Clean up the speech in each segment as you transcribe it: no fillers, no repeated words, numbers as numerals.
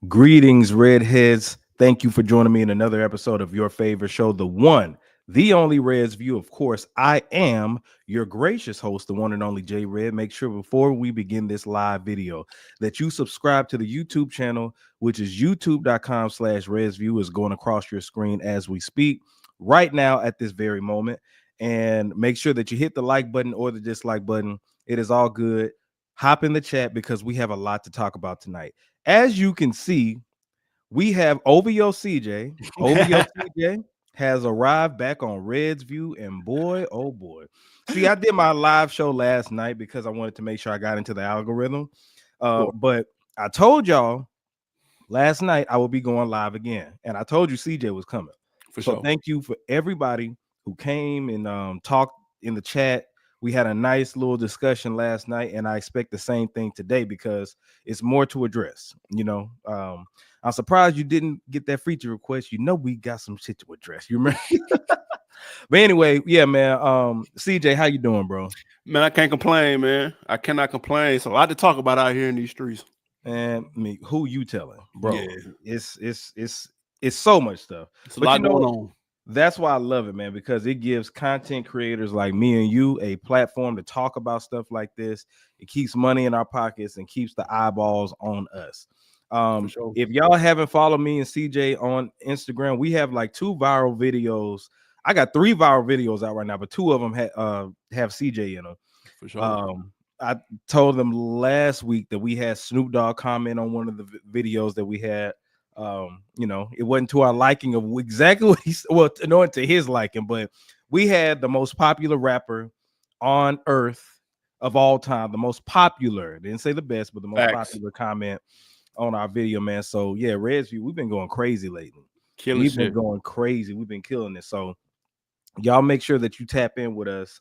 Greetings, redheads. Thank you for joining me in another episode of your favorite show, the one, the only Red's View. Of course, I am your gracious host, the one and only J Red. Make sure before we begin this live video that you subscribe to the YouTube channel, which is youtube.com/Red's View, is going across your screen as we speak right now at this very moment. And make sure that you hit the like button or the dislike button. It is all good. Hop in the chat because we have a lot to talk about tonight. As you can see, we have OVO CJ. OVO CJ has arrived back on Red's View, and boy, oh boy. See, I did my live show last night because I wanted to make sure I got into the algorithm. But I told y'all last night I will be going live again, and I told you CJ was coming. So thank you for everybody who came and talked in the chat. We had a nice little discussion last night, and I expect the same thing today because it's more to address. I'm surprised you didn't get that feature request. We got some shit to address. You remember? But anyway, yeah, man. CJ, how you doing, bro? Man, I can't complain, man. I cannot complain. So a lot to talk about out here in these streets. And who you telling, bro? Yeah. It's so much stuff. It's a lot going on. That's why I love it, man, because it gives content creators like me and you a platform to talk about stuff like this. It keeps money in our pockets and keeps the eyeballs on us. Sure. If y'all haven't followed me and CJ on Instagram, we have like 2 viral videos. I got 3 viral videos out right now, but 2 of them have CJ in them. For sure. I told them last week that we had Snoop Dogg comment on one of the videos that we had. It wasn't to our liking of exactly what not to his liking, but we had the most popular rapper on earth of all time, the most popular, didn't say the best, but the most popular comment on our video, man. So yeah, Red's View, we've been going crazy lately. We've been going crazy. We've been killing it. So y'all make sure that you tap in with us.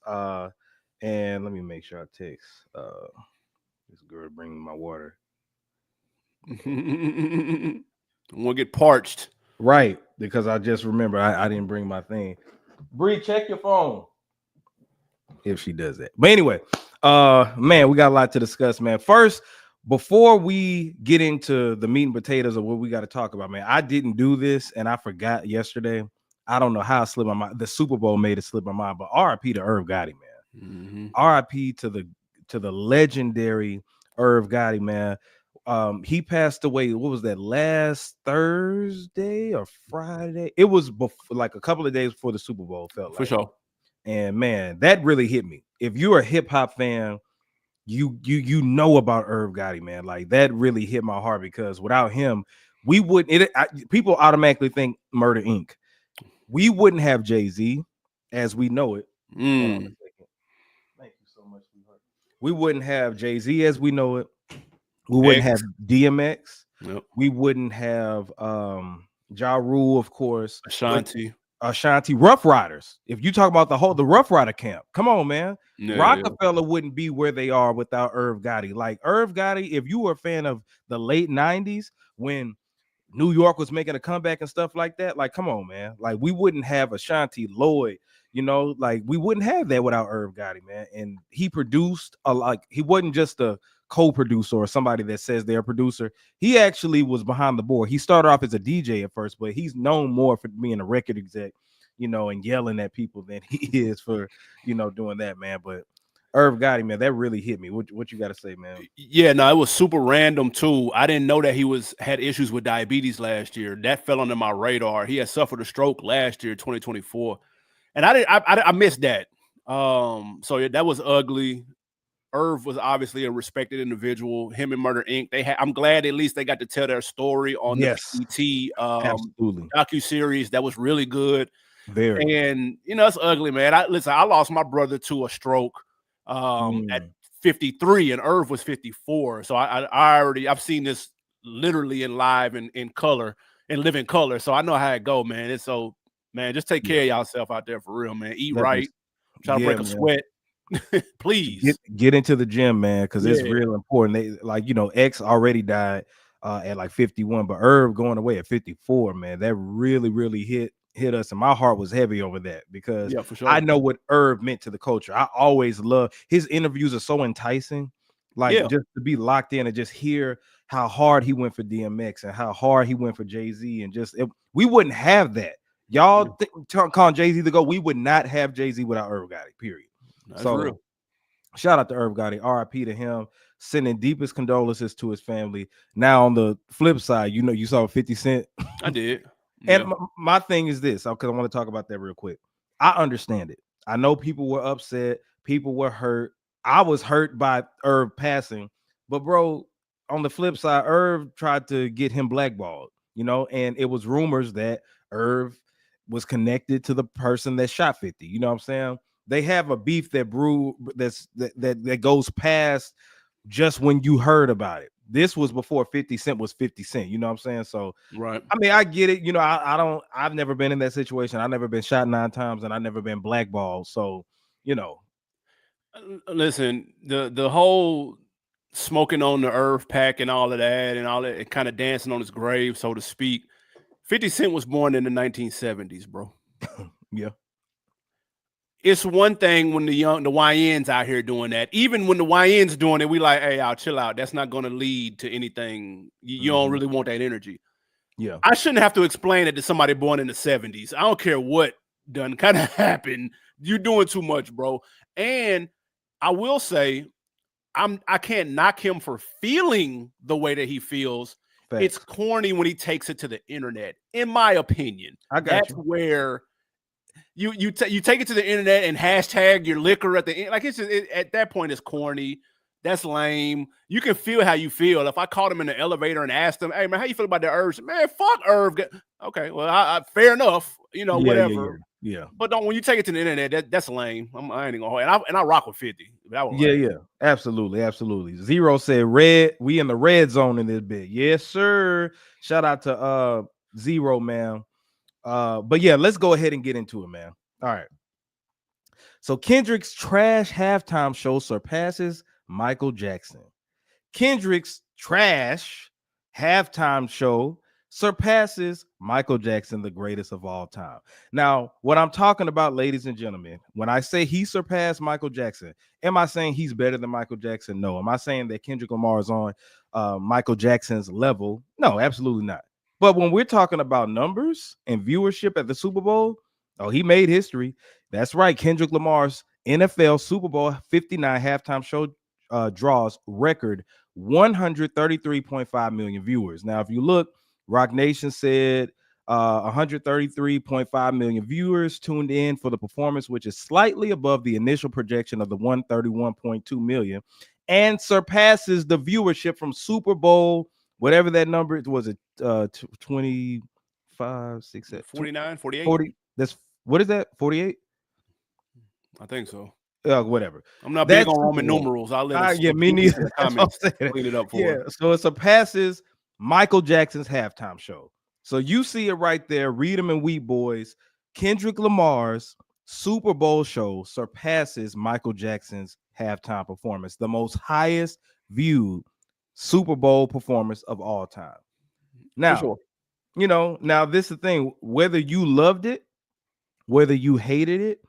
And let me make sure I text this girl bringing my water. I want to get parched. Right, because I just remember I didn't bring my thing. Bree, check your phone. If she does that. But anyway, man, we got a lot to discuss, man. First, before we get into the meat and potatoes of what we got to talk about, man, I didn't do this and I forgot yesterday. I don't know how it slipped my mind. The Super Bowl made it slip my mind, but RIP to Irv Gotti, man. RIP to the legendary Irv Gotti, man. He passed away. What was that, last Thursday or Friday? It was like a couple of days before the Super Bowl, felt like. For sure. And man, that really hit me. If you're a hip-hop fan, you know about Irv Gotti, man. Like that really hit my heart because without him, we wouldn't. People automatically think Murder Inc. We wouldn't have Jay-Z as we know it. Hold on a second. Thank you so much, sweetheart. We wouldn't have Jay-Z as we know it. We wouldn't have DMX. Yep. We wouldn't have Ja Rule, of course. Ashanti, Rough Riders. If you talk about the Rough Rider camp, come on, man. Yeah, Rockefeller wouldn't be where they are without Irv Gotti. Like Irv Gotti, if you were a fan of the late 90s when New York was making a comeback and stuff like that, like, come on, man. Like, we wouldn't have Ashanti, Lloyd, like we wouldn't have that without Irv Gotti, man. And he produced he wasn't just a co-producer or somebody that says they're a producer. He actually was behind the board. He started off as a DJ at first, but he's known more for being a record exec, and yelling at people than he is for, doing that, man. But Irv Gotti, man, that really hit me. What you got to say, man? Yeah, no, it was super random too. I didn't know that he had issues with diabetes last year. That fell under my radar. He had suffered a stroke last year, 2024, and I missed that. So yeah, that was ugly. Irv was obviously a respected individual. Him and Murder Inc. I'm glad at least they got to tell their story on the BET docu-series. That was really good. Very. And it's ugly, man. I lost my brother to a stroke at 53, and Irv was 54. So I've seen this literally in live and in color and living color. So I know how it go, man. And so, man, just take care of yourself out there for real, man. Eat right. Try to break a sweat. Please get into the gym, man, because it's real important. X already died at like 51, but Irv going away at 54, man, that really hit us, and my heart was heavy over that because for sure. I know what Irv meant to the culture. I always love his interviews, are so enticing, just to be locked in and just hear how hard he went for DMX and how hard he went for Jay-Z, and just we wouldn't have that. Y'all calling Jay-Z the GOAT, we would not have Jay-Z without Irv Gotti, period. That's real. Shout out to Irv Gotti, RIP to him, sending deepest condolences to his family. Now on the flip side, you saw 50 Cent. I did. And my thing is this, because I want to talk about that real quick. I understand it. I know people were upset, people were hurt. I was hurt by Irv passing, but bro, on the flip side, Irv tried to get him blackballed, and it was rumors that Irv was connected to the person that shot 50. You know what I'm saying? They have a beef that that goes past just when you heard about it. This was before 50 Cent was 50 Cent. You know what I'm saying? So, right. I mean, I get it. I've never been in that situation. I've never been shot 9 times and I've never been blackballed. So, Listen, the whole smoking on the Irv pack and all of that and kind of dancing on his grave, so to speak. 50 Cent was born in the 1970s, bro. Yeah. It's one thing when the YNs out here doing that. Even when the YNs doing it, we like, hey, I'll chill out. That's not going to lead to anything. You don't really want that energy. Yeah. I shouldn't have to explain it to somebody born in the 70s. I don't care what done kind of happened. You're doing too much, bro. And I will say, I can't knock him for feeling the way that he feels. Facts. It's corny when he takes it to the internet, in my opinion. That's where you take it to the internet and hashtag your liquor at the end. Like, at that point, it's corny. That's lame. You can feel how you feel. If I called him in the elevator and asked him, hey man, how you feel about the Irv? Man, fuck Irv. Okay, well, I fair enough. Whatever. Yeah. But when you take it to the internet, that's lame. I ain't gonna hold. And I rock with 50. Yeah, absolutely. Zero said red. We in the red zone in this bit. Yes, sir. Shout out to Zero, man. But yeah, let's go ahead and get into it, man. All right. So Kendrick's trash halftime show surpasses Michael Jackson. Kendrick's trash halftime show surpasses Michael Jackson, the greatest of all time. Now, what I'm talking about, ladies and gentlemen, when I say he surpassed Michael Jackson, am I saying he's better than Michael Jackson? No. Am I saying that Kendrick Lamar is on Michael Jackson's level? No, absolutely not. But when we're talking about numbers and viewership at the Super Bowl, he made history. That's right. Kendrick Lamar's NFL Super Bowl 59 halftime show draws record 133.5 million viewers. Now, if you look, Rock Nation said 133.5 million viewers tuned in for the performance, which is slightly above the initial projection of the 131.2 million and surpasses the viewership from Super Bowl, whatever that number was, it 25, 6, 49, 48, 40. That's what is that? 48? I think so. Whatever. I'm not big on Roman numerals. I'll let me neither. Comments clean it up for you. So it surpasses Michael Jackson's halftime show. So you see it right there. Read them and Weep Boys. Kendrick Lamar's Super Bowl show surpasses Michael Jackson's halftime performance, the most highest viewed Super Bowl performance of all time. Now, now this is the thing, whether you loved it, whether you hated it,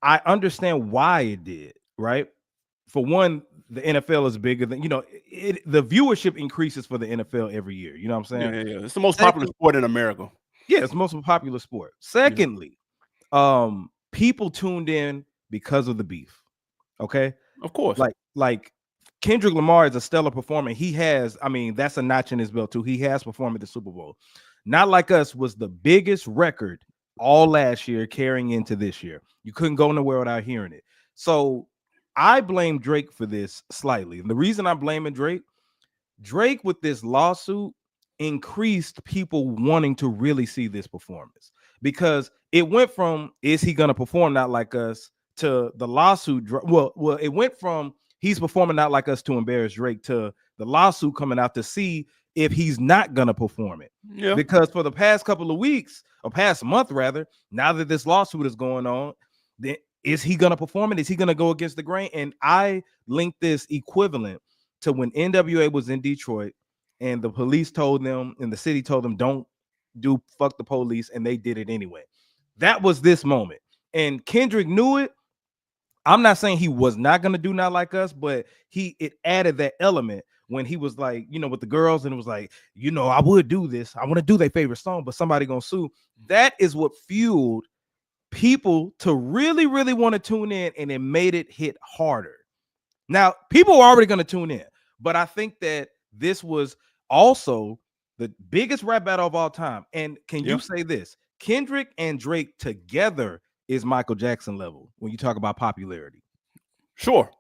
I understand why it did, right? For one, the NFL is bigger than, the viewership increases for the NFL every year. You know what I'm saying? Yeah. It's the most popular sport in America. Yeah, it's the most popular sport. Secondly, people tuned in because of the beef. Okay? Of course. Like Kendrick Lamar is a stellar performer. He has, that's a notch in his belt too. He has performed at the Super Bowl. Not Like Us was the biggest record all last year carrying into this year. You couldn't go nowhere without hearing it. So I blame Drake for this slightly. And the reason I'm blaming Drake with this lawsuit increased people wanting to really see this performance, because it went from, is he going to perform Not Like Us, to the lawsuit. Well, it went from he's performing Not Like Us to embarrass Drake to the lawsuit coming out to see if he's not going to perform it. Yeah. Because for the past couple of weeks, or past month rather, now that this lawsuit is going on, then is he going to perform it? Is he going to go against the grain? And I link this equivalent to when NWA was in Detroit and the police told them, and the city told them, don't do fuck the police, and they did it anyway. That was this moment. And Kendrick knew it. I'm not saying he was not going to do Not Like Us, but it added that element when he was like, with the girls, and it was like, I would do this. I want to do their favorite song, but somebody gonna sue. That is what fueled people to really, really want to tune in, and it made it hit harder. Now, people were already going to tune in, but I think that this was also the biggest rap battle of all time. And can you say this? Kendrick and Drake together is Michael Jackson level when you talk about popularity. Sure.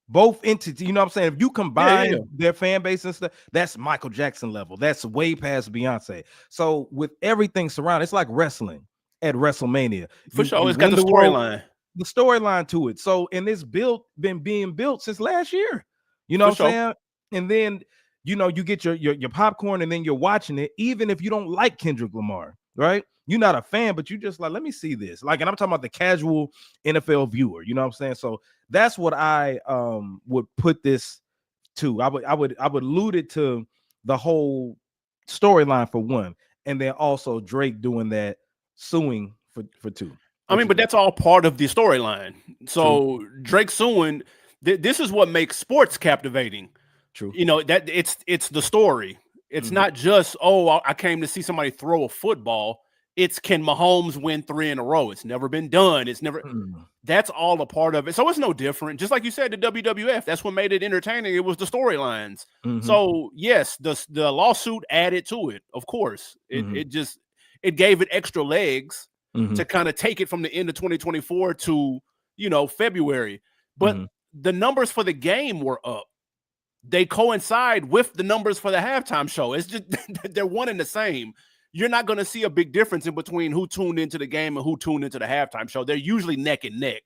Both entities, you know what I'm saying? If you combine their fan base and stuff, that's Michael Jackson level. That's way past Beyonce. So with everything surrounded, it's like wrestling at WrestleMania. For sure. It's got the storyline. The storyline to it. So, and it's been being built since last year. You know what I'm saying? And then, you get your popcorn, and then you're watching it, even if you don't like Kendrick Lamar, right? You're not a fan, but you just like, let me see this. Like, and I'm talking about the casual NFL viewer. You know what I'm saying? So that's what I would put this to. I would allude it to the whole storyline for one, and then also Drake doing that suing for two. I mean, but that's all part of the storyline. So Drake suing, this is what makes sports captivating. True. That it's the story. It's not just, I came to see somebody throw a football. It's, can Mahomes win 3 in a row? It's never been done. It's never. That's all a part of it. So it's no different. Just like you said, the WWF, that's what made it entertaining. It was the storylines. So yes, the lawsuit added to it. Of course, it gave it extra legs to kind of take it from the end of 2024 to, February. But the numbers for the game were up. They coincide with the numbers for the halftime show. It's just, they're one and the same. You're not going to see a big difference in between who tuned into the game and who tuned into the halftime show. They're usually neck and neck.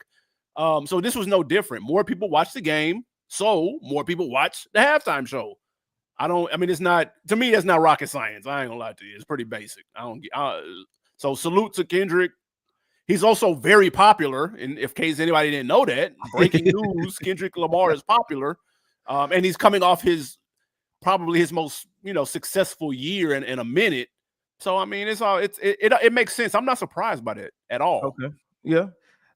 So this was no different. More people watch the game, so more people watch the halftime show. It's not, to me, that's not rocket science. I ain't gonna lie to you. It's pretty basic. So salute to Kendrick. He's also very popular. And in case anybody didn't know that, breaking news, Kendrick Lamar is popular. And he's coming off probably his most, successful year in a minute. So, I mean, it makes sense. I'm not surprised by that at all. Okay. Yeah.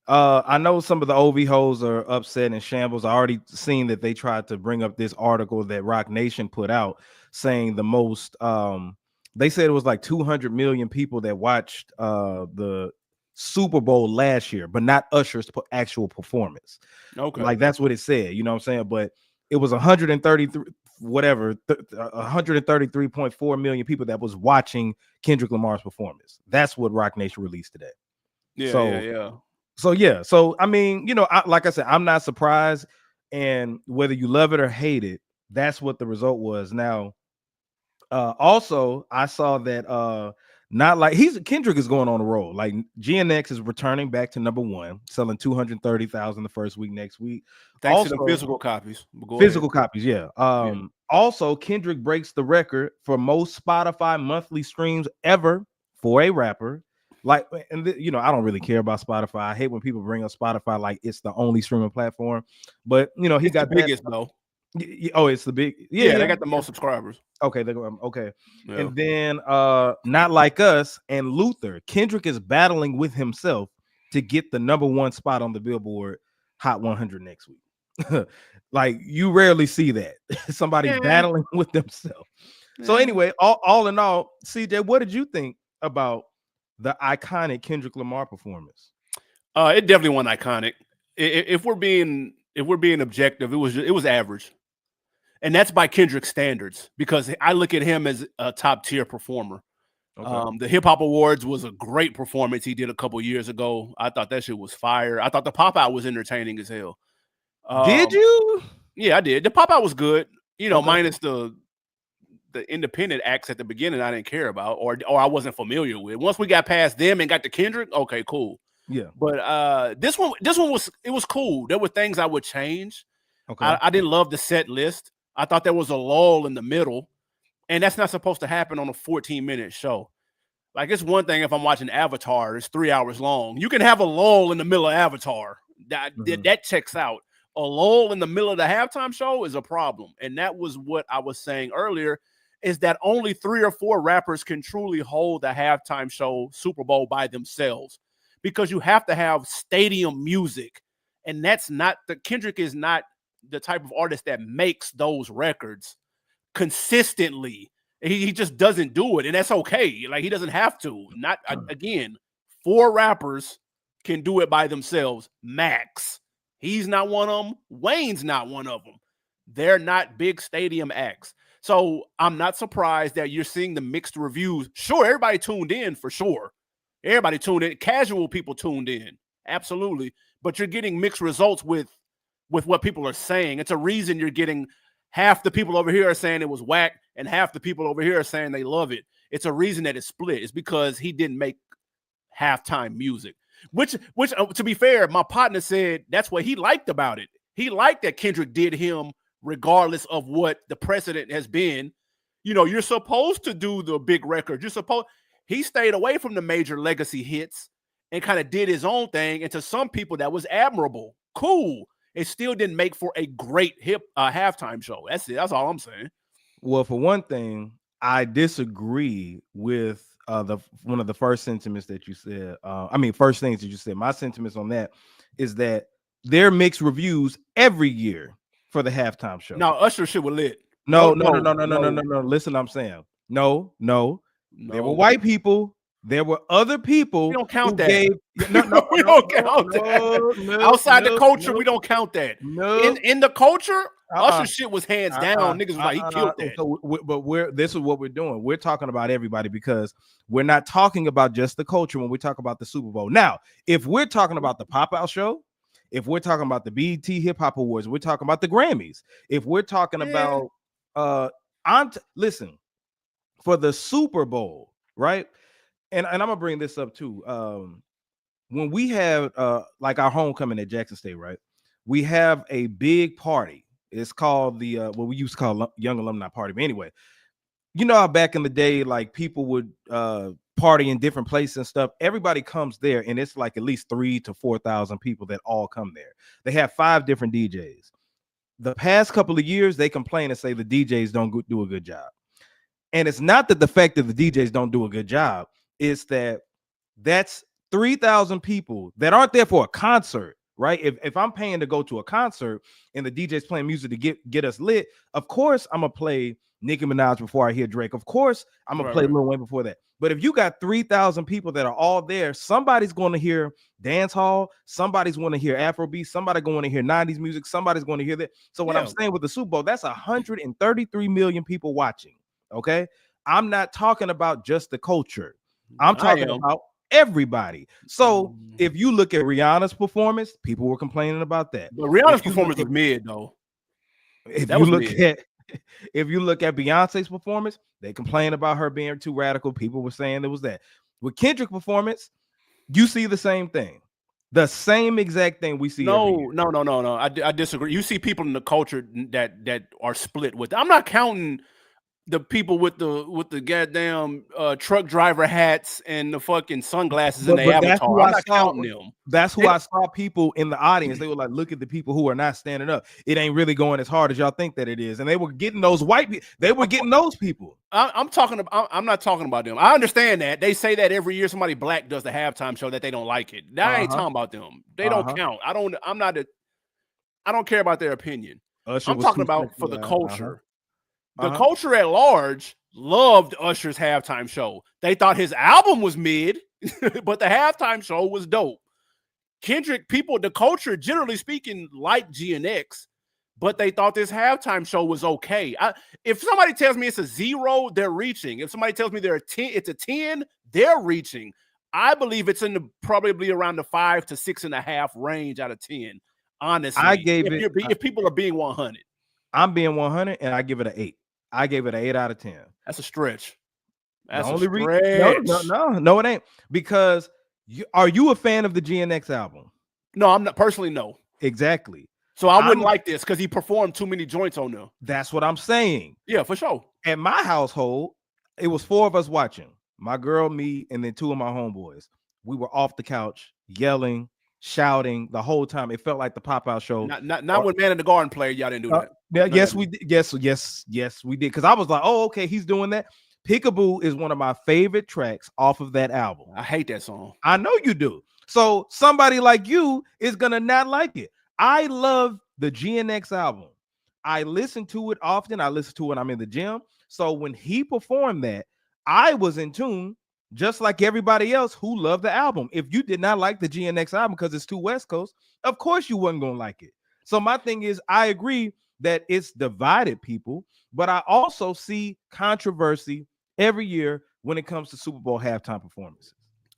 I know some of the OV hoes are upset and shambles. I already seen that they tried to bring up this article that Rock Nation put out saying the most, they said it was like 200 million people that watched the Super Bowl last year, but not Usher's actual performance. Okay. Like, that's what it said, you know what I'm saying? But it was 133.4 million people that was watching Kendrick Lamar's performance. That's what Rock Nation released today. Yeah. So I mean, like I said, I'm not surprised. And whether you love it or hate it, that's what the result was. Now, also, I saw that not like Kendrick is going on a roll. Like, GNX is returning back to #1, selling 230,000 the first week next week. Thanks to the physical copies. Copies, yeah. Also, Kendrick breaks the record for most Spotify monthly streams ever for a rapper. Like, and I don't really care about Spotify. I hate when people bring up Spotify like it's the only streaming platform. But he got the biggest though. Oh, it's the big. Yeah, they got the most subscribers. Okay, okay. Yeah. And then Not Like Us and Luther. Kendrick is battling with himself to get the #1 spot on the Billboard Hot 100 next week. Like, you rarely see that. Somebody battling with themselves. So anyway, all in all, CJ, what did you think about the iconic Kendrick Lamar performance? It definitely wasn't iconic. If we're being objective, it was average. And that's by Kendrick standards, because I look at him as a top tier performer. Okay. The Hip Hop Awards was a great performance he did a couple years ago. I thought that shit was fire. I thought the pop out was entertaining as hell. Did you? Yeah, I did. The pop out was good. Minus the independent acts at the beginning I didn't care about or I wasn't familiar with. Once we got past them and got to Kendrick, okay, cool. Yeah. But this one was cool. There were things I would change. Okay. I didn't love the set list. I thought there was a lull in the middle, and that's not supposed to happen on a 14-minute show. Like, it's one thing if I'm watching Avatar, it's 3 hours long. You can have a lull in the middle of Avatar. That checks out. A lull in the middle of the halftime show is a problem. And that was what I was saying earlier, is that only 3 or 4 rappers can truly hold the halftime show Super Bowl by themselves, because you have to have stadium music. And that's not Kendrick is not the type of artist that makes those records. consistently. He just doesn't do it, and that's okay. Like, he doesn't have to. Not again, 4 rappers can do it by themselves, max. He's not one of them. Wayne's not one of them. They're not big stadium acts. So I'm not surprised that you're seeing the mixed reviews. Sure, everybody tuned in for sure. Everybody tuned in. Casual people tuned in. Absolutely. But you're getting mixed results with what people are saying. It's a reason you're getting half the people over here are saying it was whack and half the people over here are saying they love it. It's a reason that it's split. It's because he didn't make halftime music. Which to be fair, my partner said that's what he liked about it. He liked that Kendrick did him regardless of what the precedent has been. You know, you're supposed to do the big record. He stayed away from the major legacy hits and kind of did his own thing. And to some people, that was admirable. Cool. It still didn't make for a great halftime show. That's it. That's all I'm saying. Well, for one thing, I disagree with one of the first sentiments that you said. First things that you said. My sentiments on that is that there are mixed reviews every year for the halftime show. No, Usher shit was lit. No. Listen, I'm saying no. There were white people. There were other people. We don't count that. We don't count that. Outside the culture, we don't count that. No. In the culture, Usher shit was hands down. Niggas was like, he killed that. So, this is what we're doing. We're talking about everybody because we're not talking about just the culture when we talk about the Super Bowl. Now, if we're talking about the Pop-Out show, if we're talking about the BET Hip Hop Awards, we're talking about the Grammys. If we're talking about listen, for the Super Bowl, right? And I'm gonna bring this up too. When we have like our homecoming at Jackson State, right? We have a big party. It's called the what we used to call Young Alumni Party. But anyway, you know how back in the day, like people would party in different places and stuff. Everybody comes there, and it's like at least 3,000 to 4,000 people that all come there. They have 5 different DJs. The past couple of years, they complain and say the DJs don't do a good job. And it's not that the fact that the DJs don't do a good job. It's that's 3,000 people that aren't there for a concert, right? If I'm paying to go to a concert and the DJ's playing music to get us lit, of course I'm gonna play Nicki Minaj before I hear Drake. Of course I'm gonna play Lil Wayne before that. But if you got 3,000 people that are all there, somebody's going to hear dance hall, somebody's going to hear Afrobeat, somebody's going to hear 90s music, somebody's going to hear that. So what I'm saying with the Super Bowl, that's 133 million people watching. Okay, I'm not talking about just the culture. I'm talking about everybody. So if you look at Rihanna's performance, people were complaining about that. But Rihanna's performance was mid, though. If you look at Beyonce's performance, they complain about her being too radical. People were saying there was that. With Kendrick's performance, you see the same thing. The same exact thing we see. No. I disagree. You see people in the culture that are split with. I'm not counting the people with the goddamn truck driver hats and the fucking sunglasses in the avatar. I'm not counting them. That's who I saw people in the audience. They were like, look at the people who are not standing up. It ain't really going as hard as y'all think that it is. And they were getting those white people. They were getting those people. I'm not talking about them. I understand that. They say that every year somebody black does the halftime show that they don't like it. I ain't talking about them. They don't count. I don't care about their opinion. I'm talking about for the culture. The culture at large loved Usher's halftime show. They thought his album was mid, but the halftime show was dope. Kendrick, the culture, generally speaking, liked GNX, but they thought this halftime show was okay. If somebody tells me it's a 0, they're reaching. If somebody tells me it's a 10, they're reaching. I believe it's in probably around the 5 to 6.5 range out of 10. Honestly, if people are being 100, I'm being 100, and I give it an 8. I gave it an 8 out of 10. That's a stretch. That's a stretch. No, it ain't. Because are you a fan of the GNX album? No, I'm not personally. No, exactly. So I wouldn't like this because he performed too many joints on them. That's what I'm saying. Yeah, for sure. At my household, it was 4 of us watching. My girl, me, and then 2 of my homeboys. We were off the couch yelling, shouting the whole time. It felt like the Pop-Out show. Not when Man in the Garden played. Y'all didn't do that. Yes, we did. Yes, we did. Because I was like, oh, okay, he's doing that. Peekaboo is one of my favorite tracks off of that album. I hate that song. I know you do. So somebody like you is gonna not like it. I love the GNX album. I listen to it often. I listen to it when I'm in the gym. So when he performed that, I was in tune, just like everybody else who loved the album. If you did not like the GNX album because it's too West Coast, of course you wasn't gonna like it. So my thing is, I agree that it's divided people, but I also see controversy every year when it comes to Super Bowl halftime performances.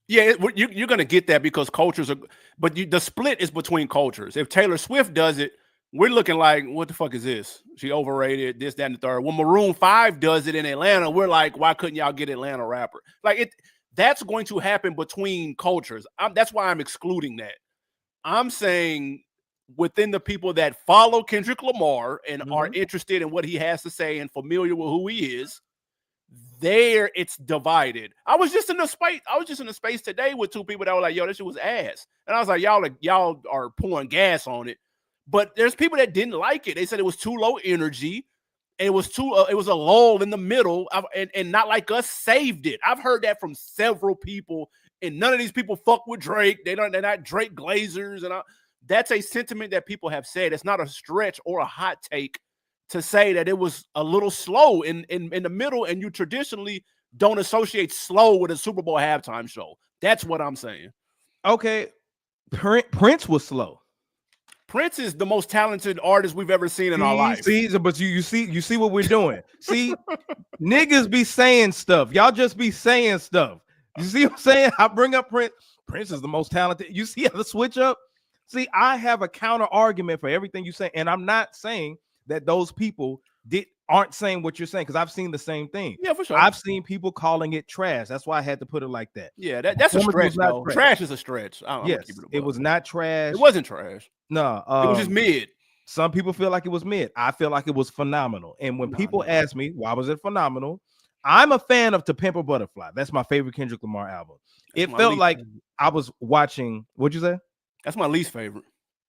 Yeah, you're going to get that because cultures are, but the split is between cultures. If Taylor Swift does it, we're looking like, what the fuck is this? She overrated, this, that, and the third. When Maroon 5 does it in Atlanta, we're like, why couldn't y'all get Atlanta rapper? Like it, that's going to happen between cultures. That's why I'm excluding that. I'm saying within the people that follow Kendrick Lamar and are interested in what he has to say and familiar with who he is, there it's divided. I was just in a space today with two people that were like, yo, this shit was ass. And I was like, y'all are pouring gas on it. But there's people that didn't like it. They said it was too low energy. And it was it was a lull in the middle, and Not Like Us saved it. I've heard that from several people, and none of these people fuck with Drake. They're not Drake Glazers, and that's a sentiment that people have said. It's not a stretch or a hot take to say that it was a little slow in the middle, and you traditionally don't associate slow with a Super Bowl halftime show. That's what I'm saying. Okay, Prince was slow. Prince is the most talented artist we've ever seen in our life. But you see what we're doing. See, niggas be saying stuff. Y'all just be saying stuff. You see what I'm saying? I bring up Prince. Prince is the most talented. You see how the switch up? See, I have a counter argument for everything you say, and I'm not saying that those people aren't saying what you're saying, because I've seen the same thing. Yeah, for sure. I've seen people calling it trash. That's why I had to put it like that. Yeah, that's a stretch, though. Trash is a stretch. Yes, it was not trash. It wasn't trash. No, it was just mid. Some people feel like it was mid. I feel like it was phenomenal. And when people ask me, why was it phenomenal? I'm a fan of To Pimp a Butterfly. That's my favorite Kendrick Lamar album. It felt like I was watching, what'd you say? That's my least favorite.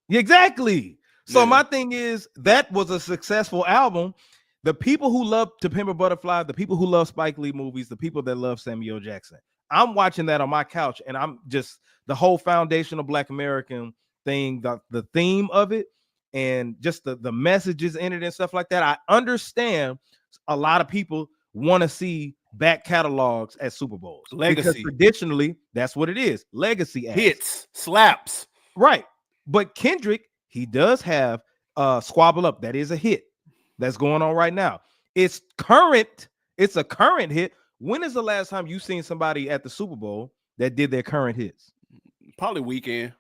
Exactly. So my thing is, that was a successful album. The people who love To Pimp a Butterfly, the people who love Spike Lee movies, the people that love Samuel Jackson, I'm watching that on my couch, and I'm just, the whole foundational Black American thing, the theme of it, and just the messages in it and stuff like that. I understand a lot of people want to see back catalogs at Super Bowls. Legacy. Because traditionally, that's what it is. Legacy acts. Hits, slaps. Right. But Kendrick, he does have Squabble Up. That is a hit that's going on right now. It's current. It's a current hit. When is the last time you seen somebody at the Super Bowl that did their current hits? Probably Weekend.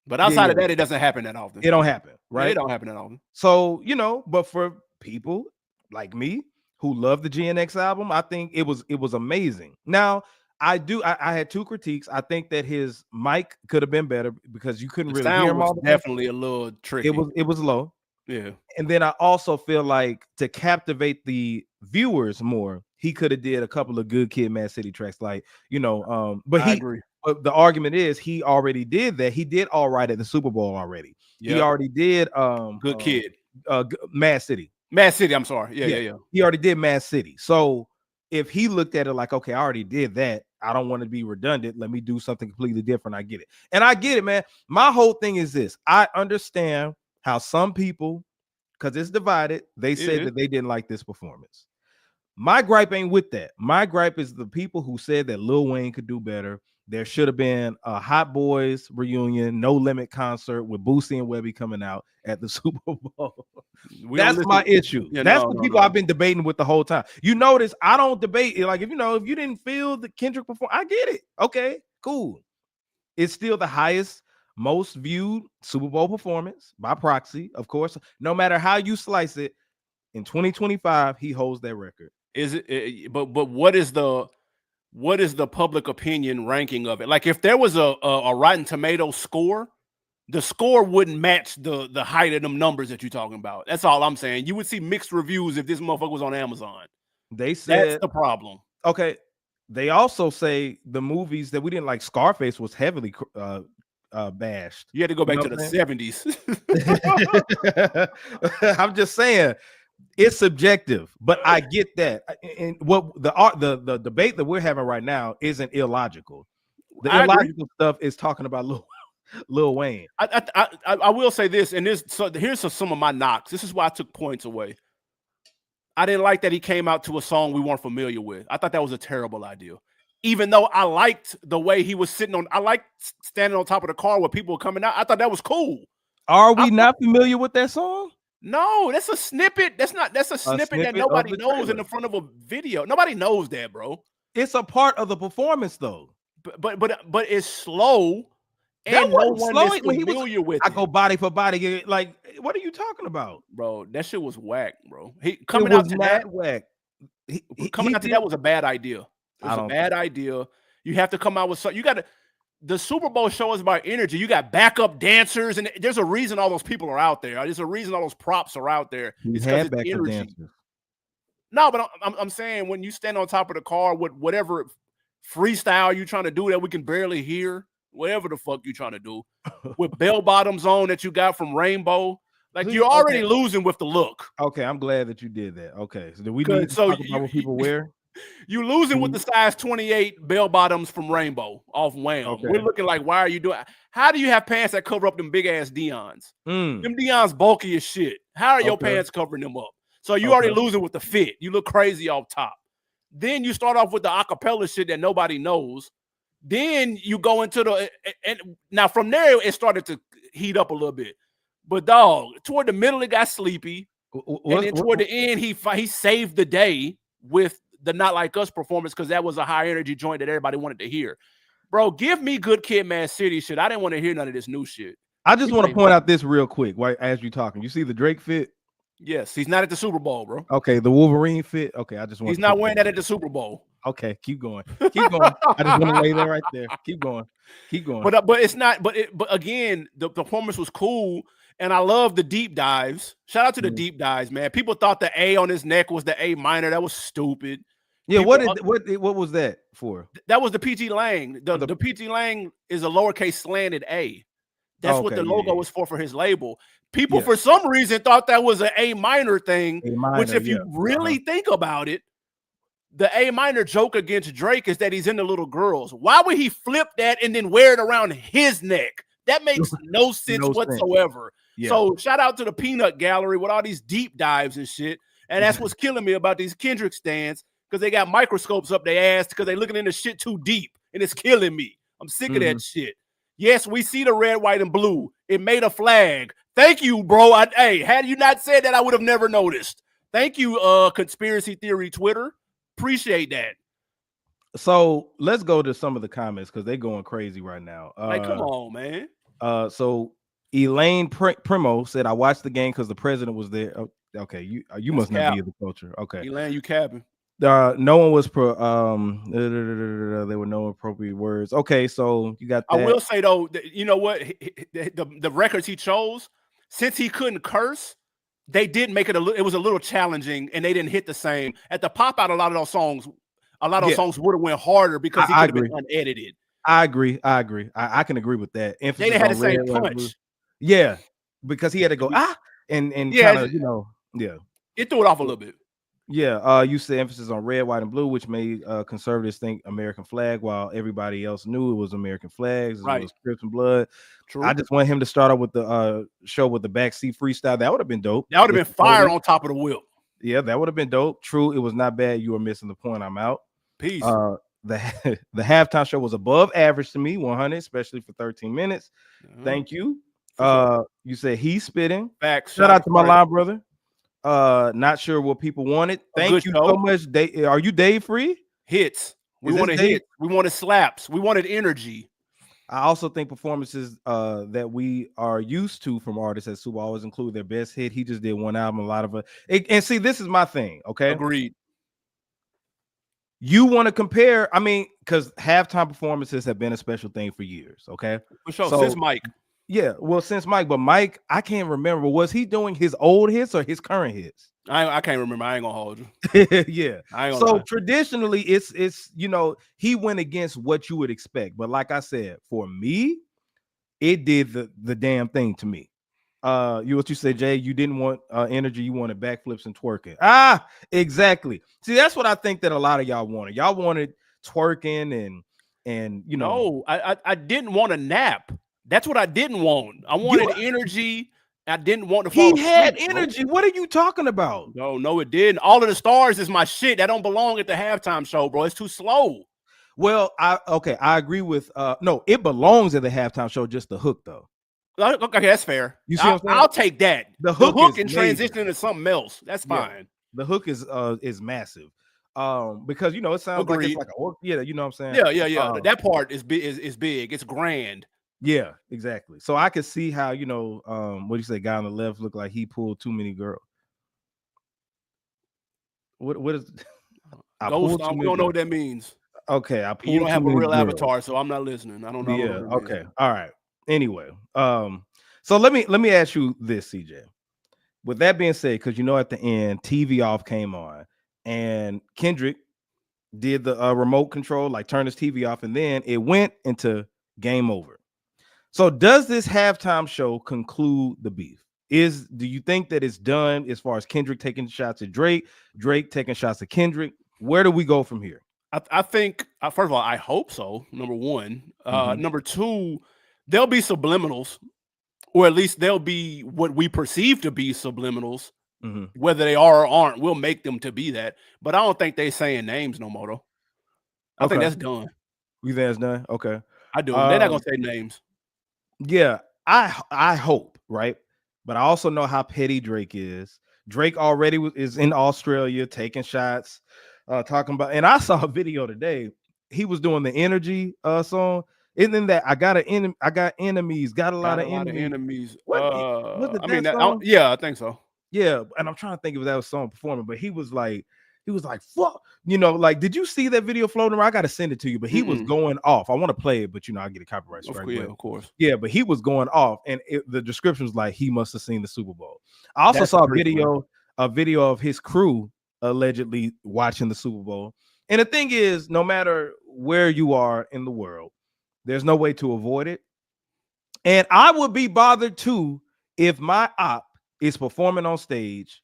But outside of that, it doesn't happen that often. It don't happen, right? Yeah, it don't happen that often. So, but for people like me who love the GNX album, I think it was amazing. Now, I had two critiques. I think that his mic could have been better because you couldn't really hear him all the time. Definitely a little tricky. It was low. Yeah. And then I also feel like to captivate the viewers more, he could have did a couple of good Kid Mad City tracks, like, but I agree. But the argument is he already did that. He did all right at the Super Bowl already. Yep. He already did Good Kid. Mad City. Mad City, I'm sorry. Yeah. He already did Mad City. So if he looked at it like, okay, I already did that, I don't want to be redundant, let me do something completely different. I get it. And I get it, man. My whole thing is this. I understand how some people, because it's divided, they said that they didn't like this performance. My gripe ain't with that. My gripe is the people who said that Lil Wayne could do better. There should have been a Hot Boys reunion, No Limit concert with Boosie and Webby coming out at the Super Bowl. That's my issue. Yeah, that's the people I've been debating with the whole time. You notice I don't debate it. Like, if you didn't feel the Kendrick perform, I get it. Okay, cool. It's still the highest, most viewed Super Bowl performance by proxy, of course. No matter how you slice it, in 2025, he holds that record. Is it? But what is the public opinion ranking of it? Like, if there was a Rotten Tomatoes score, the score wouldn't match the height of them numbers that you're talking about. That's all I'm saying. You would see mixed reviews if this motherfucker was on Amazon. They said that's the problem. Okay. They also say the movies that we didn't like, Scarface was heavily bashed. You had to go back to the 70s. I'm just saying. It's subjective, but I get that. And what the debate that we're having right now isn't illogical. The illogical stuff is talking about Lil Wayne. I will say this, and this. So here's some of my knocks. This is why I took points away. I didn't like that he came out to a song we weren't familiar with. I thought that was a terrible idea. Even though I liked the way he was sitting on, I liked standing on top of the car where people were coming out. I thought that was cool. Are we not familiar with that song? No, that's a snippet. That's a snippet that nobody knows in the front of a video. Nobody knows that, bro. It's a part of the performance, though. But it's slow. And no one is familiar with it. I go body for body. Like, what are you talking about, bro? That shit was whack, bro. Coming out to that was a bad idea. It was a bad idea. You have to come out with something. You got to. The Super Bowl show is about energy. You got backup dancers, and there's a reason all those people are out there. There's a reason all those props are out there. It's because it's energy. Dancers. No, but I'm saying when you stand on top of the car with whatever freestyle you're trying to do that we can barely hear. Whatever the fuck you trying to do with bell bottoms on that you got from Rainbow, like you're already losing with the look. Okay, I'm glad that you did that. Okay, so do we need to talk about what people wear? You losing with the size 28 bell bottoms from Rainbow off Wham. Okay. We're looking like, why are you doing? How do you have pants that cover up them big ass Deons? Them Deons bulky as shit. How are your pants covering them up? So you already losing with the fit. You look crazy off top. Then you start off with the acapella shit that nobody knows. Then you go into and now from there it started to heat up a little bit, but dog, toward the middle it got sleepy, and then toward the end he saved the day with the Not Like Us performance because that was a high energy joint that everybody wanted to hear. Bro, give me Good Kid, Mad City shit. I didn't want to hear none of this new shit. I just want to point out this real quick, right as you're talking. You see the Drake fit? Yes, he's not at the Super Bowl, bro. Okay, the Wolverine fit. Okay, I just want. He's not wearing that at the Super Bowl. Okay, keep going. Keep going. I just want to lay there right there. Keep going. Keep going. But it's not. But again, the performance was cool, and I love the deep dives. Shout out to the deep dives, man. People thought the A on his neck was the A minor. That was stupid. Yeah, what was that for? That was the PG Lang. The PG Lang is a lowercase slanted A. That's what the logo was for his label. People for some reason thought that was an A minor thing, which if you really think about it, the A minor joke against Drake is that he's into little girls. Why would he flip that and then wear it around his neck? That makes no sense whatsoever. Yeah. So shout out to the Peanut Gallery with all these deep dives and shit. And that's what's killing me about these Kendrick stands, because they got microscopes up their ass because they're looking into shit too deep, and it's killing me. I'm sick of that shit. Yes, we see the red, white, and blue. It made a flag. Thank you, bro. Hey, had you not said that, I would have never noticed. Thank you, conspiracy theory Twitter. Appreciate that. So let's go to some of the comments because they're going crazy right now. Like, come on, man. So Elaine Primo said, "I watched the game because the president was there." Oh, okay, you must not be in the culture. Okay, Elaine, you capping. No one was there were no appropriate words. Okay, so you got that. I will say though, you know what? The records he chose, since he couldn't curse, they did make it it was a little challenging, and they didn't hit the same. At the pop out, a lot of those songs would have went harder because he could have been unedited. I agree. I can agree with that. They didn't have the same punch. Yeah, because he had to go and kind of it threw it off a little bit. Yeah, you said emphasis on red, white, and blue, which made conservatives think American flag, while everybody else knew it was American flags, as well as Crips and Blood. True. I just want him to start off with the show with the backseat freestyle. That would have been dope. That would have been fire on top of the whip. Yeah, that would have been dope. True, it was not bad. You were missing the point. I'm out. Peace. The halftime show was above average to me, 100, especially for 13 minutes. Thank you. You said he's spitting. Facts. Shout out to my line brother. Not sure what people wanted. Thank you so much. Are you Dave Free? Hits. We wanted hits. We wanted slaps. We wanted energy. I also think performances that we are used to from artists at Super always include their best hit. He just did one album, a lot of it. And see, this is my thing. Okay, agreed. You want to compare? I mean, because halftime performances have been a special thing for years. Okay, for sure. Since Mike. Yeah, well, since Mike, but Mike, I can't remember. Was he doing his old hits or his current hits? I can't remember. I ain't gonna hold you. Yeah. So traditionally, it's he went against what you would expect. But like I said, for me, it did the damn thing to me. What you said, Jay? You didn't want energy. You wanted backflips and twerking. Exactly. See, that's what I think that a lot of y'all wanted. Y'all wanted twerking and No, I didn't want a nap. That's what I didn't want. I wanted energy. I didn't want to fall He had asleep, energy. What are you talking about? No, it didn't. All of the stars is my shit. That don't belong at the halftime show, bro. It's too slow. Well, I agree with no, it belongs at the halftime show, just the hook though. Okay, that's fair. You see what I'm saying? I'll take that. The hook and transition into something else. That's fine. The hook is massive. Because it sounds like it's like you know what I'm saying? Yeah. That part is big. It's grand. Yeah, exactly. So I could see how, what do you say, guy on the left looked like he pulled too many girls. What is Ghost? We don't know what that means. Okay, I pulled. You don't have a real avatar, so I'm not listening. I don't know. Yeah. Okay. All right. Anyway, so let me ask you this, CJ. With that being said, because at the end, TV off came on, and Kendrick did the remote control, like turn his TV off, and then it went into game over. So does this halftime show conclude the beef? Do you think that it's done as far as Kendrick taking shots at Drake, Drake taking shots at Kendrick? Where do we go from here? I think, first of all, I hope so, number one. Number two, there'll be subliminals, or at least they'll be what we perceive to be subliminals. Whether they are or aren't, we'll make them to be that. But I don't think they saying names no more, though. I think that's done. You think that's done? Okay. I do. They're not going to say names. Yeah, I hope, right? But I also know how petty Drake is. Drake already is in Australia taking shots, talking about, and I saw a video today. He was doing the energy song. Isn't that I got enemies, got a lot of enemies. I think so. Yeah, and I'm trying to think if that was song performing, but he was like, fuck, like, did you see that video floating around? I got to send it to you, but he was going off. I want to play it, but I get a copyright strike. Yeah, of course. Yeah, but he was going off, and the description was like he must have seen the Super Bowl. I also saw a video of his crew allegedly watching the Super Bowl. And the thing is, no matter where you are in the world, there's no way to avoid it. And I would be bothered too if my op is performing on stage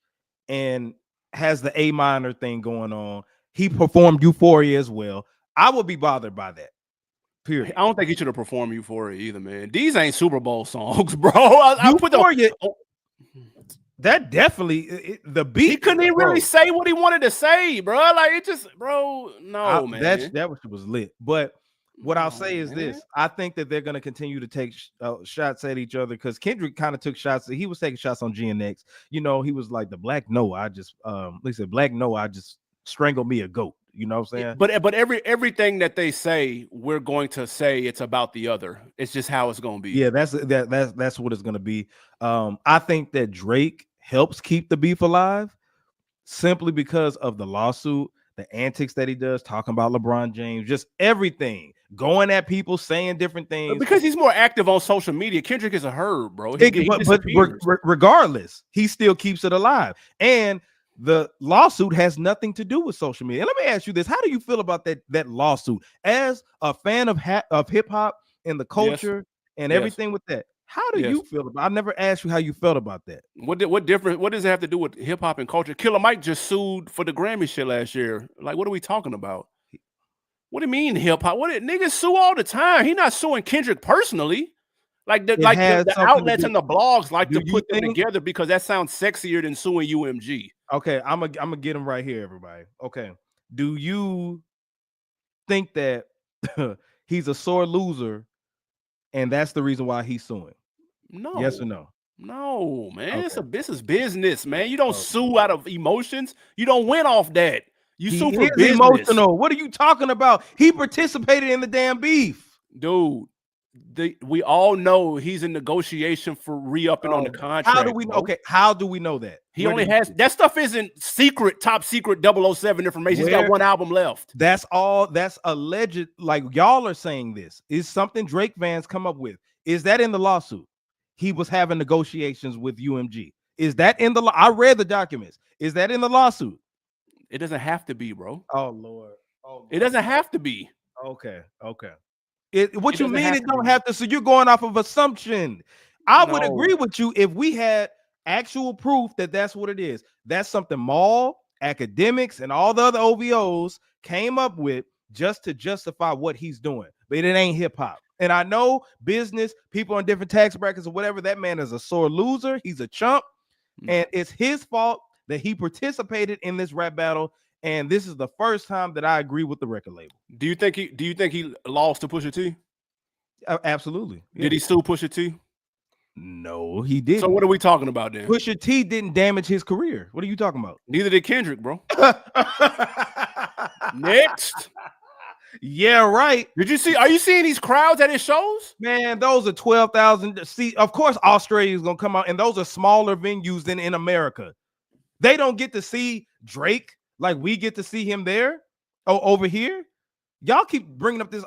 and has the A minor thing going on. He performed Euphoria as well. I would be bothered by that. Period. I don't think he should have performed Euphoria either, man. These ain't Super Bowl songs, bro. I put Euphoria. That definitely the beat. He couldn't even really say what he wanted to say, bro. Like it just, bro. No, man. That was lit. But what I'll say is this: I think that they're going to continue to take shots at each other because Kendrick kind of took shots. He was taking shots on GNX. He was like the Black No. I just Black No. I just strangled me a goat. You know what I'm saying? But everything that they say, we're going to say it's about the other. It's just how it's going to be. Yeah, that's what it's going to be. I think that Drake helps keep the beef alive simply because of the lawsuit, the antics that he does, talking about LeBron James, just everything, going at people, saying different things. Because he's more active on social media. Kendrick is a herb, bro. But regardless, he still keeps it alive. And the lawsuit has nothing to do with social media. And let me ask you this: how do you feel about that lawsuit? As a fan of hip hop and the culture and everything with that, how do you feel about? I never asked you how you felt about that. What difference? What does it have to do with hip hop and culture? Killer Mike just sued for the Grammy shit last year. Like, what are we talking about? What do you mean hip hop? Niggas sue all the time? He not suing Kendrick personally. Like the outlets and the blogs like to put them together because that sounds sexier than suing UMG. Okay, I'm gonna get him right here, everybody. Okay, do you think that he's a sore loser, and that's the reason why he's suing? No. Yes or no? No, man. Okay. This is business, man. You don't sue out of emotions. You don't win off that. You sue for business. Emotional. What are you talking about? He participated in the damn beef, dude. We all know he's in negotiation for re-upping on the contract. How do we know? Okay, how do we know that? He only has that stuff isn't secret, top secret 007 information. He's got one album left. That's all. That's alleged. Like y'all are saying this is something Drake fans come up with. Is that in the lawsuit? He was having negotiations with UMG. Is that in the? I read the documents. Is that in the lawsuit? It doesn't have to be, bro. Oh Lord. It doesn't have to be. Okay. What you mean it don't have to? So you're going off of assumption. I would agree with you if we had actual proof that that's what it is. That's something Maul, academics, and all the other OVOs came up with just to justify what he's doing, but it ain't hip hop. And I know business, people on different tax brackets or whatever, that man is a sore loser. He's a chump. And it's his fault that he participated in this rap battle. And this is the first time that I agree with the record label. Do you think he lost to Pusha T? Absolutely. Yeah. Did he sue Pusha T? No, he didn't. So what are we talking about then? Pusha T didn't damage his career. What are you talking about? Neither did Kendrick, bro. Next. Yeah, right. Did you see? Are you seeing these crowds at his shows? Man, those are 12,000. See, of course, Australia is gonna come out, and those are smaller venues than in America. They don't get to see Drake like we get to see him there. Oh, over here, y'all keep bringing up this.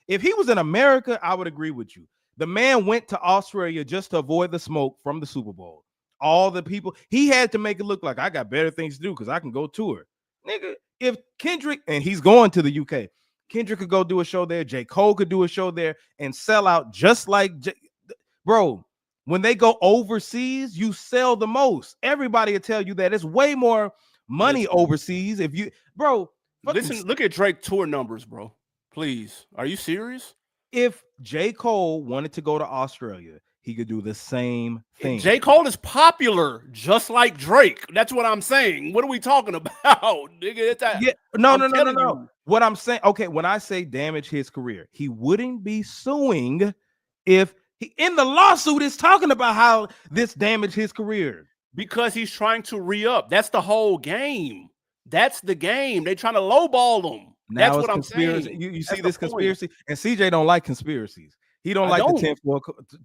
If he was in America, I would agree with you. The man went to Australia just to avoid the smoke from the Super Bowl. All the people, he had to make it look like I got better things to do because I can go tour. Nigga, if Kendrick, and he's going to the UK, Kendrick could go do a show there. J. Cole could do a show there and sell out just like, bro, when they go overseas, you sell the most. Everybody will tell you that. It's way more money overseas. If you, bro. Listen, look at Drake tour numbers, bro. Please. Are you serious? If J. Cole wanted to go to Australia, he could do the same thing. J. Cole is popular, just like Drake. That's what I'm saying. What are we talking about, nigga? No. What I'm saying, okay, when I say damage his career, he wouldn't be suing if he in the lawsuit is talking about how this damaged his career. Because he's trying to re-up. That's the whole game. That's the game. They're trying to lowball them. Now that's what I'm saying. You see this conspiracy, and CJ don't like conspiracies. He don't like the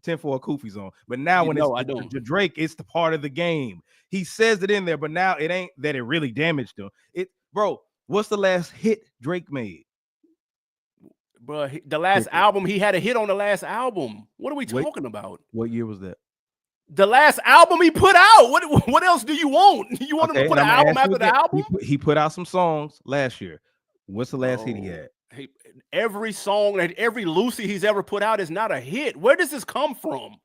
10 for a Koofy zone. But now when it's the Drake, it's the part of the game. He says it in there, but now it ain't that it really damaged him. Bro, what's the last hit Drake made? Bro, the last album, he had a hit on the last album. What are we talking about? What year was that? The last album he put out. What else do you want? You want him to put an album after the album? He put out some songs last year. What's the last hit he had? Every song and every Lucy he's ever put out is not a hit. Where does this come from?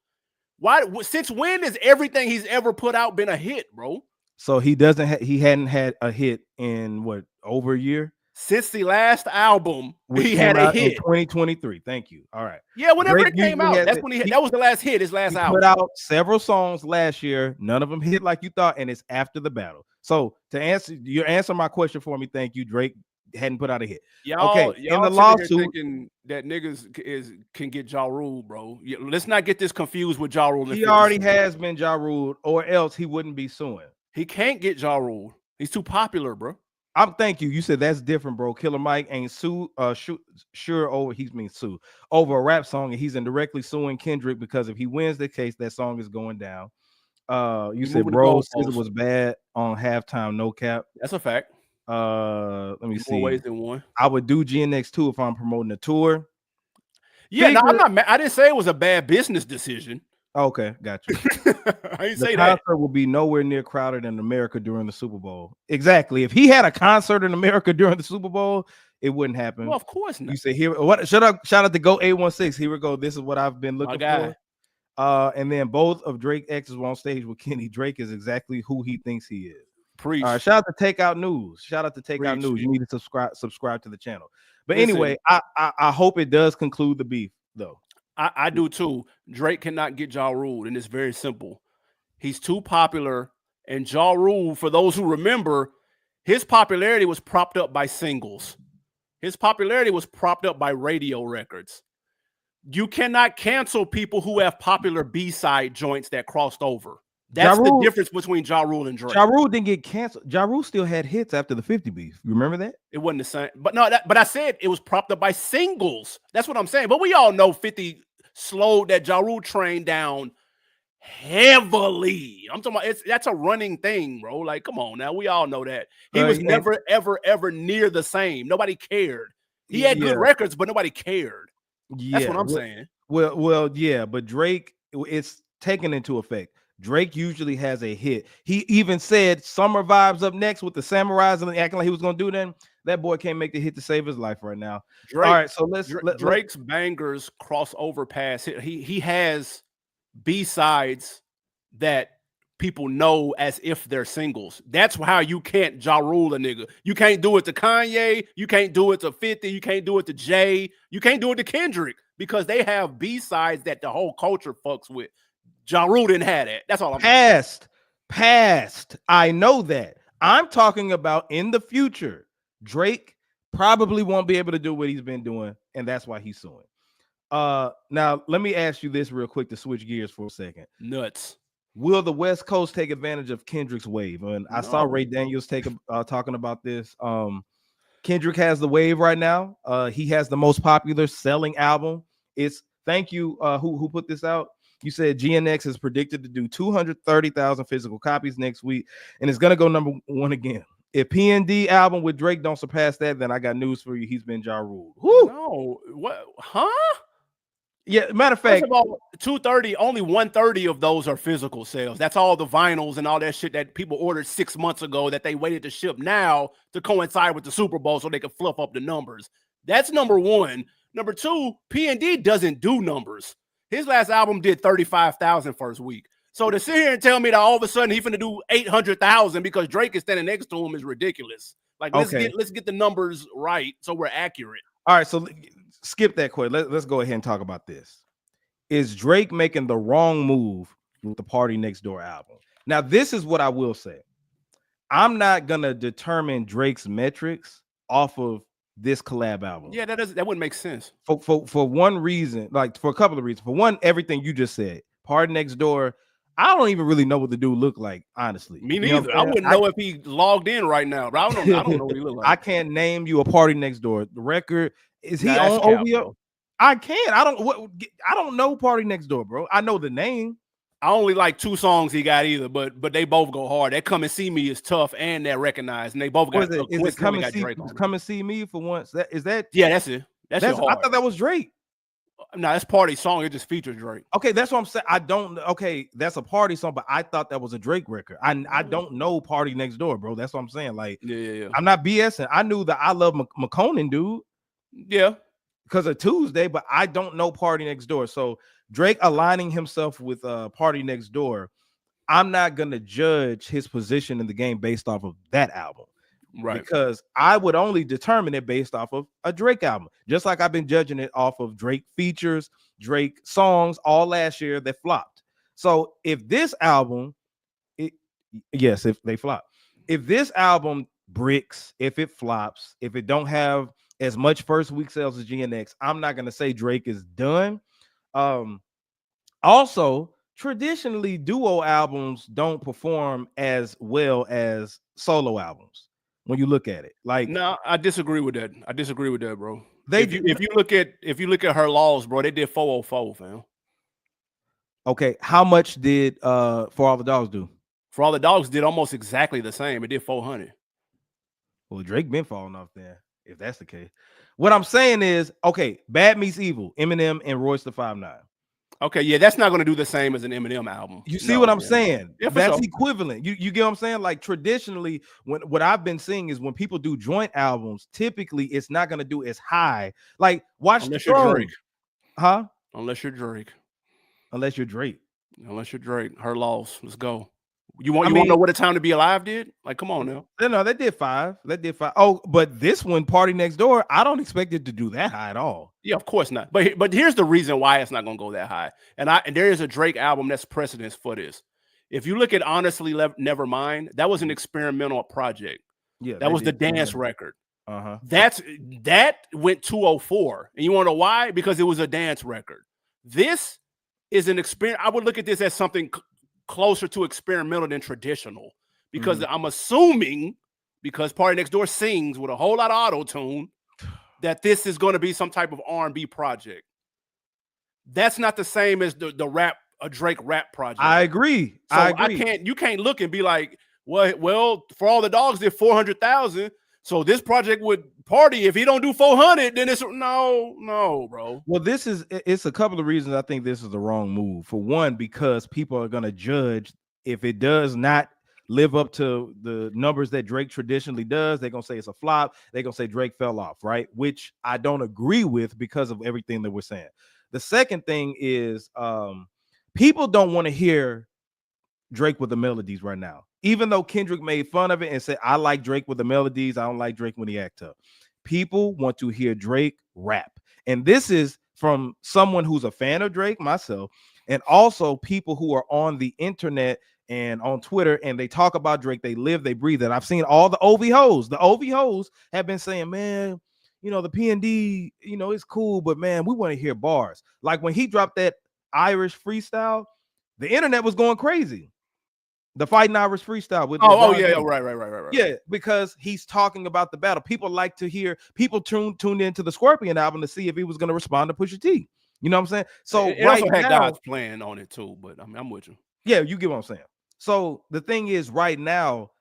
Why? Since when has everything he's ever put out been a hit, bro? So he hadn't had a hit in what, over a year? Since the last album, he had a hit in 2023. Thank you. All right. Yeah, whenever it came out, that's when that was the last hit. His last album. Put out several songs last year. None of them hit like you thought, and it's after the battle. So to answer my question for me, thank you. Drake hadn't put out a hit. Y'all in the lawsuit, thinking that niggas can get Ja Rule, bro. Let's not get this confused with Ja Rule. He already has been Ja Rule, or else he wouldn't be suing. He can't get Ja Rule. He's too popular, bro. Thank you. You said that's different, bro. Killer Mike ain't sue over a rap song, and he's indirectly suing Kendrick because if he wins the case, that song is going down. You said bro was bad on halftime, no cap. That's a fact. Let me see. More ways than one. I would do GNX too if I'm promoting a tour. Yeah, no, I'm not mad. I didn't say it was a bad business decision. Okay, got you. I didn't say that. The concert will be nowhere near crowded in America during the Super Bowl. Exactly. If he had a concert in America during the Super Bowl, it wouldn't happen. Well, of course not. You say here. What? Shout out to Go 816. Here we go. This is what I've been looking for. And then both of Drake exes were on stage with Kenny. Drake is exactly who he thinks he is. Preach. All right, shout out to Takeout News. Shout out to Takeout News. You need to subscribe to the channel. But anyway, I hope it does conclude the beef, though. I do too. Drake cannot get Ja Rule, and it's very simple. He's too popular, and Ja Rule, for those who remember, his popularity was propped up by singles. His popularity was propped up by radio records. You cannot cancel people who have popular B-side joints that crossed over. That's the difference between Ja Rule and Drake. Ja Rule didn't get canceled. Ja Rule still had hits after the 50 beef. You remember that? It wasn't the same. But no, but I said it was propped up by singles. That's what I'm saying. But we all know 50 slowed that Ja Rule train down heavily. I'm talking about that's a running thing, bro. Like, come on now. We all know that. He was never, ever near the same. Nobody cared. He had good records, but nobody cared. Yeah, that's what I'm saying. Well, yeah, but Drake, it's taken into effect. Drake usually has a hit. He even said Summer Vibes up next with the Samurais and acting like he was going to do that. That boy can't make the hit to save his life right now. Drake, all right, so Drake's bangers cross over past. He has B-sides that people know as if they're singles. That's how you can't Ja Rule a nigga. You can't do it to Kanye. You can't do it to 50. You can't do it to Jay. You can't do it to Kendrick because they have B-sides that the whole culture fucks with. Ja Rule didn't have that. That's all I'm saying. Past. I know that. I'm talking about in the future. Drake probably won't be able to do what he's been doing, and that's why he's suing. Now let me ask you this real quick to switch gears for a second. Nuts. Will the West Coast take advantage of Kendrick's wave? And I saw Ray Daniels talking about this. Kendrick has the wave right now. He has the most popular selling album. It's thank you. Who put this out? You said GNX is predicted to do 230,000 physical copies next week, and it's gonna go number one again. If PND album with Drake don't surpass that, then I got news for you. He's been Ja Rule. No, what? Huh? Yeah, matter of fact, first of all, 230, only 130 of those are physical sales. That's all the vinyls and all that shit that people ordered 6 months ago that they waited to ship now to coincide with the Super Bowl so they could fluff up the numbers. That's number one. Number two, P&D doesn't do numbers. His last album did 35,000 first week. So to sit here and tell me that all of a sudden he's finna do 800,000 because Drake is standing next to him is ridiculous. Like, let's get the numbers right so we're accurate. All right, so skip that quick. Let's go ahead and talk about this. Is Drake making the wrong move with the Party Next Door album? Now, this is what I will say. I'm not gonna determine Drake's metrics off of this collab album. Yeah, that wouldn't make sense. For one reason, like for a couple of reasons. For one, everything you just said. Party Next Door, I don't even really know what the dude look like, honestly. Me neither. I wouldn't know if he logged in right now, but I don't know what he look like. I can't name you a Party Next Door. The record, is he on OVO? I can't. I don't know Party Next Door, bro. I know the name. I only like 2 songs he got either, but they both go hard. That Come and See Me is tough and they're recognized, and they both got. Is it Come and See Me for once? Is that? Yeah, that's it. That's I thought that was Drake. No, that's Party song. It just features Drake. Okay, that's what I'm saying. I don't. Okay, that's a party song, but I thought that was a Drake record. I don't know Party Next Door, bro. That's what I'm saying. Like, yeah. I'm not BSing. I knew the I Love McConan dude. Yeah, because of Tuesday, but I don't know Party Next Door. So Drake aligning himself with Party Next Door, I'm not gonna judge his position in the game based off of that album. Right. Because I would only determine it based off of a Drake album, just like I've been judging it off of Drake features, Drake songs all last year that flopped. So if this album, if they flop, if this album bricks, if it flops, if it don't have as much first week sales as GNX, I'm not gonna say Drake is done. Also, traditionally, duo albums don't perform as well as solo albums. When you look at it, like, no, I disagree with that. Bro. If you look at Her Laws, bro, they did 404, fam. Okay, how much did For All the Dogs do? For All the Dogs did almost exactly the same. It did 400. Well, Drake been falling off there, if that's the case. What I'm saying is, okay, Bad Meets Evil, Eminem and Royce the 5'9". Okay, yeah, that's not going to do the same as an Eminem album. You see what I'm saying? Yeah, that's equivalent. You get what I'm saying? Like, traditionally, what I've been seeing is when people do joint albums, typically it's not going to do as high. Like, watch Unless the you're Drake. Huh? Unless you're Drake. Unless you're Drake. Her Loss. Let's go. You want to know what A Time to Be Alive did? Like, come on now. No, they did 5. Oh, but this one, Party Next Door, I don't expect it to do that high at all. Yeah, of course not. But here's the reason why it's not going to go that high. And there is a Drake album that's precedence for this. If you look at Honestly Nevermind, that was an experimental project. Yeah, that was the dance record. That went 204. And you want to know why? Because it was a dance record. This is an experience. I would look at this as something closer to experimental than traditional, because I'm assuming, because Party Next Door sings with a whole lot of auto-tune, that this is going to be some type of R&B project. That's not the same as a Drake rap project. I agree. So you can't look and be like, well, For All the Dogs did 400,000. So this project would Party, if he don't do 400, then it's no, bro. Well, it's a couple of reasons I think this is the wrong move. For one, because people are going to judge if it does not live up to the numbers that Drake traditionally does. They're going to say it's a flop. They're going to say Drake fell off, right? Which I don't agree with because of everything that we're saying. The second thing is people don't want to hear Drake with the melodies right now. Even though Kendrick made fun of it and said, I like Drake with the melodies, I don't like Drake when he act up. People want to hear Drake rap. And this is from someone who's a fan of Drake, myself, and also people who are on the internet and on Twitter, and they talk about Drake, they live, they breathe it. I've seen all the OV hoes. The OV hoes have been saying, man, you know, the PND, you know, it's cool, but man, we want to hear bars. Like when he dropped that Irish freestyle, the internet was going crazy. The Fighting Irish freestyle with yeah, right. Yeah, because he's talking about the battle. People like to hear, people tuned into the Scorpion album to see if he was going to respond to Pusha T. You know what I'm saying? So it also had God's plan on it too, but I mean, I'm with you. Yeah, you get what I'm saying. So the thing is, right now,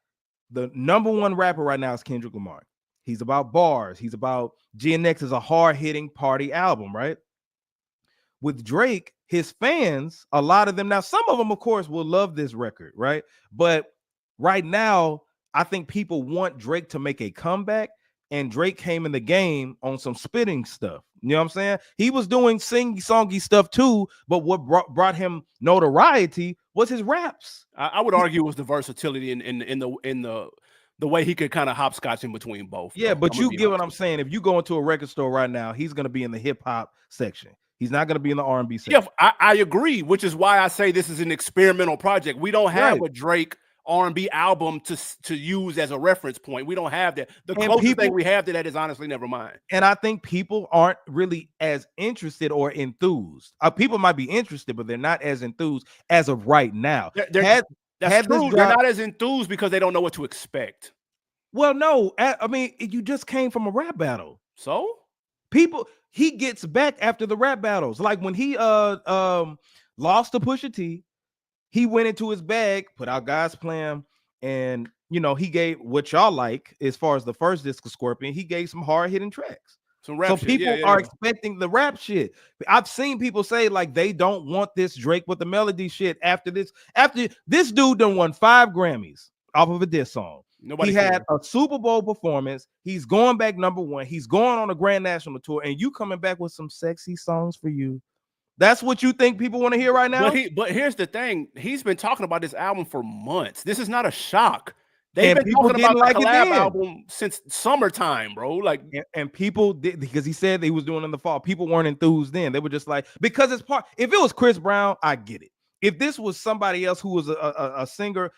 the number one rapper right now is Kendrick Lamar. He's about bars. He's about GNX is a hard-hitting party album, right? With Drake, his fans, a lot of them now, some of them, of course, will love this record, right? But right now, I think people want Drake to make a comeback, and Drake came in the game on some spitting stuff. You know what I'm saying? He was doing sing-songy stuff too, but what brought him notoriety was his raps. I would argue it was the versatility in the way he could kind of hopscotch in between both. Yeah, but you get what I'm saying. If you go into a record store right now, he's going to be in the hip hop section. He's not going to be in the R&B section. Yeah, I agree, which is why I say this is an experimental project. We don't have a Drake R&B album to use as a reference point. We don't have that. The closest thing we have to that is honestly Nevermind. And I think people aren't really as interested or enthused. People might be interested, but they're not as enthused as of right now. That's true. They're not as enthused because they don't know what to expect. Well, no, I mean, you just came from a rap battle. So he gets back after the rap battles. Like when he lost to Pusha T, he went into his bag, put out God's Plan, and you know, he gave what y'all like as far as the first disc of Scorpion. He gave some hard-hitting tracks. Some rap so people are expecting the rap shit. I've seen people say like they don't want this Drake with the melody shit after this. After this dude done won 5 Grammys off of a diss song. He had a Super Bowl performance. He's going back #1. He's going on a grand national tour, and you coming back with some sexy songs for you. That's what you think people want to hear right now? But here's the thing. He's been talking about this album for months. This is not a shock. They've been talking about the collab album since summertime, bro. Like, and people did, because he said he was doing it in the fall. People weren't enthused then. They were just like, because it's part. If it was Chris Brown, I get it. If this was somebody else who was a singer,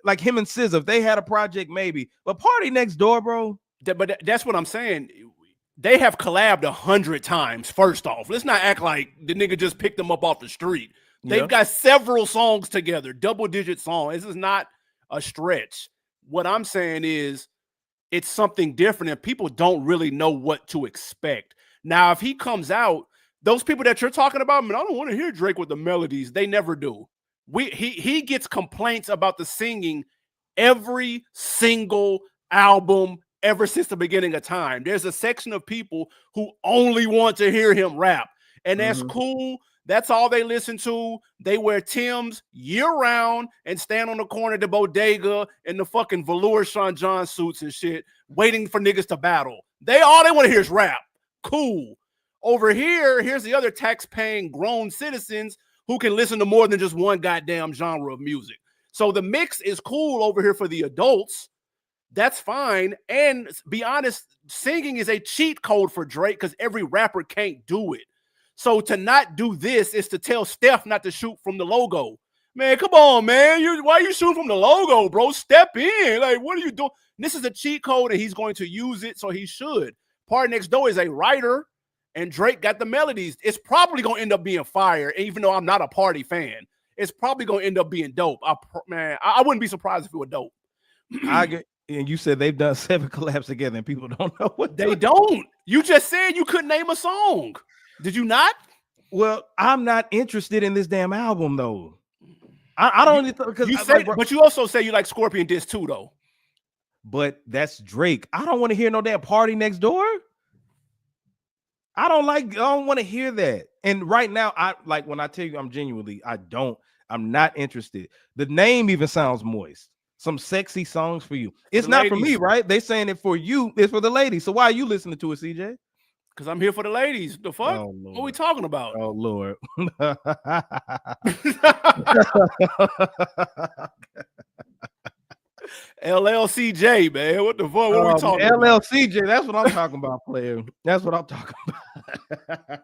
like him and SZA, if they had a project, maybe. But Party Next Door, bro. But that's what I'm saying. They have collabed 100 times. First off, let's not act like the nigga just picked them up off the street. They've got several songs together, double-digit songs. This is not a stretch. What I'm saying is it's something different, and people don't really know what to expect. Now, if he comes out, those people that you're talking about, man, I don't want to hear Drake with the melodies. They never do. He gets complaints about the singing every single album ever since the beginning of time. There's a section of people who only want to hear him rap, and that's cool. That's all they listen to. They wear Timbs year-round and stand on the corner of the bodega in the fucking velour Sean John suits and shit, waiting for niggas to battle. All they want to hear is rap. Cool. Over here, here's the other tax-paying grown citizens who can listen to more than just one goddamn genre of music. So the mix is cool over here for the adults. That's fine. And be honest, singing is a cheat code for Drake because every rapper can't do it. So to not do this is to tell Steph not to shoot from the logo. Man, come on, man. Why are you shooting from the logo, bro? Step in. Like, what are you doing? This is a cheat code, and he's going to use it, so he should. Party Next Door is a writer, and Drake got the melodies. It's probably going to end up being fire, even though I'm not a Party fan. It's probably going to end up being dope. I wouldn't be surprised if it were dope. I get. And you said they've done 7 collabs together, and people don't know what they don't. You just said you couldn't name a song. Did you not? Well, I'm not interested in this damn album, though. I don't because you said, but you also say you like Scorpion Diss too, though. But that's Drake. I don't want to hear no damn Party Next Door. I don't want to hear that. And right now, when I tell you I'm not interested. The name even sounds moist. Some sexy songs for you. It's not for me, right? They saying it for you. It's for the ladies. So why are you listening to it, CJ? Because I'm here for the ladies. The fuck? Oh, What we Lord. talking about? Oh, Lord. LLCJ, man. What the fuck? What we talking about? LLCJ, that's what I'm talking about, player. That's what I'm talking about.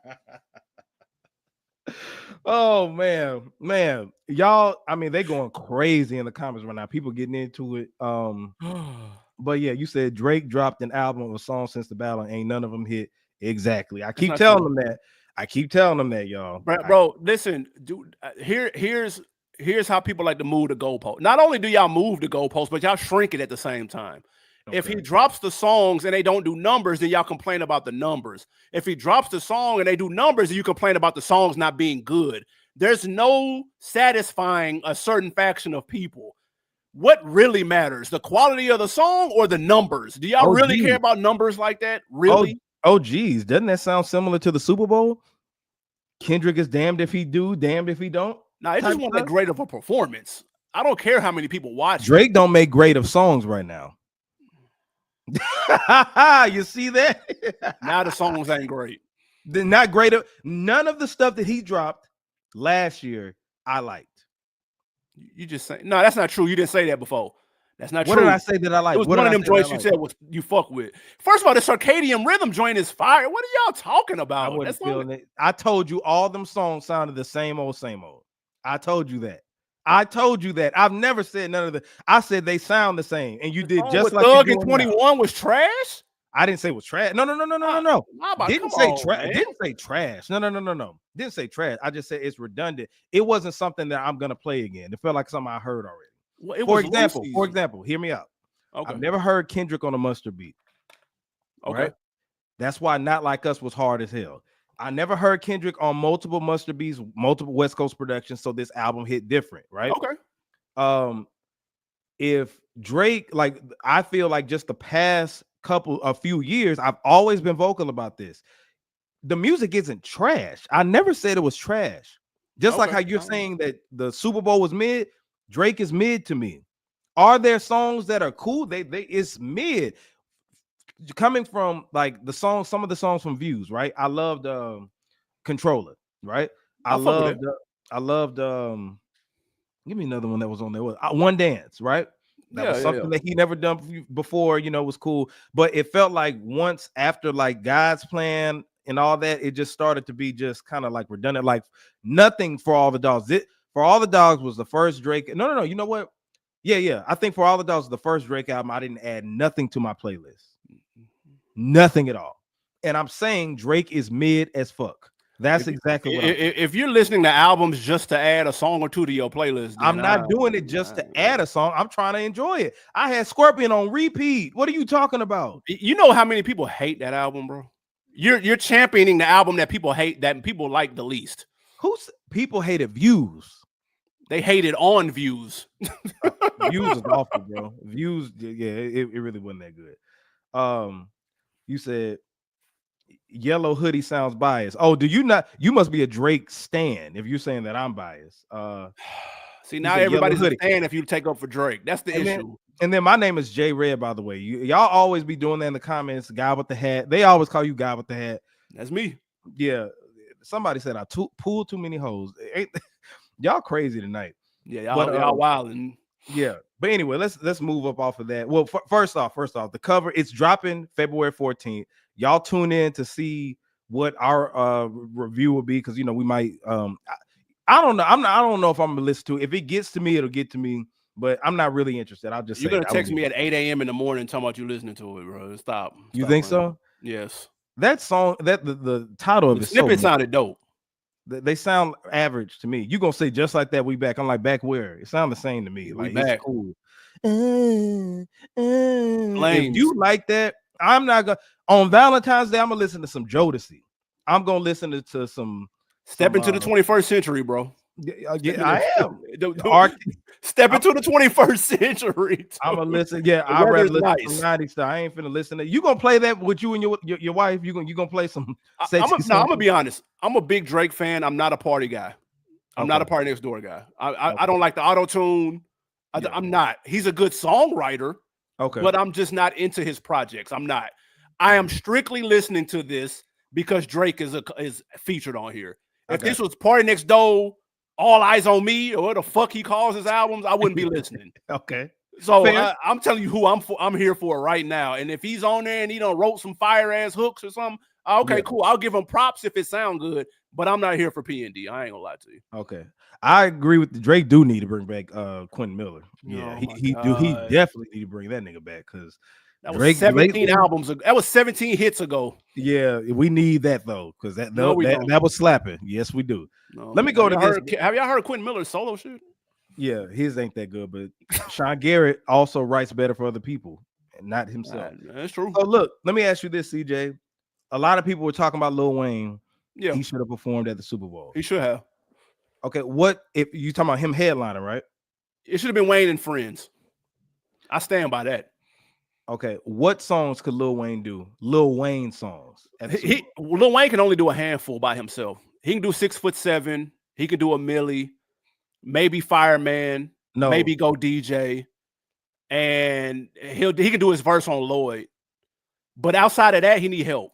Oh man, y'all. I mean, they going crazy in the comments right now. People getting into it. But yeah, you said Drake dropped an album of a song since the battle. Ain't none of them hit. Exactly. I keep telling them that. I keep telling them that, y'all. Bro, listen, dude. Here's how people like to move the goalpost. Not only do y'all move the goalpost, but y'all shrink it at the same time. Okay. If he drops the songs and they don't do numbers, then y'all complain about the numbers. If he drops the song and they do numbers, then you complain about the songs not being good. There's no satisfying a certain faction of people. What really matters? The quality of the song or the numbers? Do y'all really care about numbers like that? Really? Oh, geez. Doesn't that sound similar to the Super Bowl? Kendrick is damned if he do, damned if he don't. Nah, it just want that great of a performance. I don't care how many people watch. Drake don't make great of songs right now. You see that? Now the songs ain't great. They're not great. None of the stuff that he dropped last year I liked. You just say no. That's not true. You didn't say that before. That's not true. What did I say that I like? It was one of them joints you said was you fuck with. First of all, the circadian rhythm joint is fire. What are y'all talking about? I wasn't feeling it. I told you all them songs sounded the same old, same old. I told you that. I've never said none of the. I said they sound the same, and you did just like Thug in 21 was trash. I didn't say it was trash. No. Didn't say trash. Didn't say trash. No. Didn't say trash. I just said it's redundant. It wasn't something that I'm gonna play again. It felt like something I heard already. Well, for example, hear me out. Okay. I've never heard Kendrick on a Mustard beat. Okay. Right? That's why Not Like Us was hard as hell. I never heard Kendrick on multiple Mustard beats, multiple West Coast productions, so this album hit different, right? Okay. If Drake, like, I feel like just the past a few years, I've always been vocal about this. The music isn't trash. I never said it was trash. Just like how you're saying that the Super Bowl was mid, Drake is mid to me. Are there songs that are cool? They it's mid. Coming from like some of the songs from Views, right? I loved Controller, right? I loved give me another one that was on there. One Dance, right? That was something that he never done before, was cool. But it felt like once after like God's Plan and all that, it just started to be just kind of like redundant, like nothing For All the Dogs. For All the Dogs was the first Drake. No. You know what? Yeah. I think For All the Dogs was the first Drake album. I didn't add nothing to my playlist. Nothing at all. And I'm saying Drake is mid as fuck. That's exactly what if you're listening to albums just to add a song or two to your playlist, I'm not doing it just to add a song. I'm trying to enjoy it. I had Scorpion on repeat. What are you talking about? You know how many people hate that album, bro? You're championing the album that people hate, that people like the least. Who's people hated Views? They hated on Views. Views is awful, bro. Views, yeah, it really wasn't that good. You said Yellow hoodie sounds biased. Oh, do you not? You must be a Drake stan if you're saying that I'm biased. See, now everybody's a stan if you take up for Drake. That's the issue. And then my name is J Red, by the way. Y'all always be doing that in the comments. Guy with the hat. They always call you Guy with the hat. That's me. Yeah. Somebody said I pulled too many hoes. Y'all crazy tonight. Yeah, y'all wilding. Yeah. But anyway, let's move up off of that. Well, first off, the cover, it's dropping February 14th. Y'all tune in to see what our review will be, because we might I don't know. I don't know if I'm gonna listen to it. If it gets to me, it'll get to me, but I'm not really interested. I'll just You're gonna text me at 8 a.m. in the morning talking about you listening to it, bro. Stop. You think so? Yes. That song, that the title of it sounded dope. They sound average to me. You gonna say just like that? We back? I'm like, back where? It sounds the same to me. Like, it's cool. If you like that, I'm not gonna on Valentine's Day. I'm gonna listen to some Jodeci. I'm gonna listen to some Step into the 21st century, bro. Yeah, I am. Step into the 21st century. I'm gonna listen. Yeah, I'd rather listen to 90s stuff. I ain't finna listen to. You gonna play that with you and your wife? You gonna play some? I'm gonna be honest. I'm a big Drake fan. I'm not a party guy. I'm not a Party Next Door guy. I don't like the auto tune. I'm not. He's a good songwriter. Okay, but I'm just not into his projects. I'm not. I am strictly listening to this because Drake is featured on here. If this was Party Next Door, All Eyes on Me, or what the fuck he calls his albums, I wouldn't be listening. Okay. So I'm telling you who I'm here for right now. And if he's on there and he done wrote some fire ass hooks or something, okay, cool. I'll give him props if it sounds good. But I'm not here for P&D. I ain't gonna lie to you. Okay, I agree with the Drake. Do need to bring back Quentin Miller. Yeah, he definitely need to bring that nigga back because that was 17 albums ago. That was 17 hits ago. Yeah, we need that though because that was slapping. Yes, we do. No, Let me go to this. Have y'all heard Quentin Miller's solo shit? Yeah, his ain't that good, but Sean Garrett also writes better for other people and not himself. That's true. So look, let me ask you this, CJ. A lot of people were talking about Lil Wayne. Yeah, he should have performed at the Super Bowl. He should have. Okay, what if you talking about him headlining, right? It should have been Wayne and Friends. I stand by that. Okay, what songs could Lil Wayne do? Lil Wayne songs. Lil Wayne can only do a handful by himself. He can do 6'7". He could do a Millie, maybe Fireman, maybe Go DJ, and he can do his verse on Lloyd. But outside of that, he need help.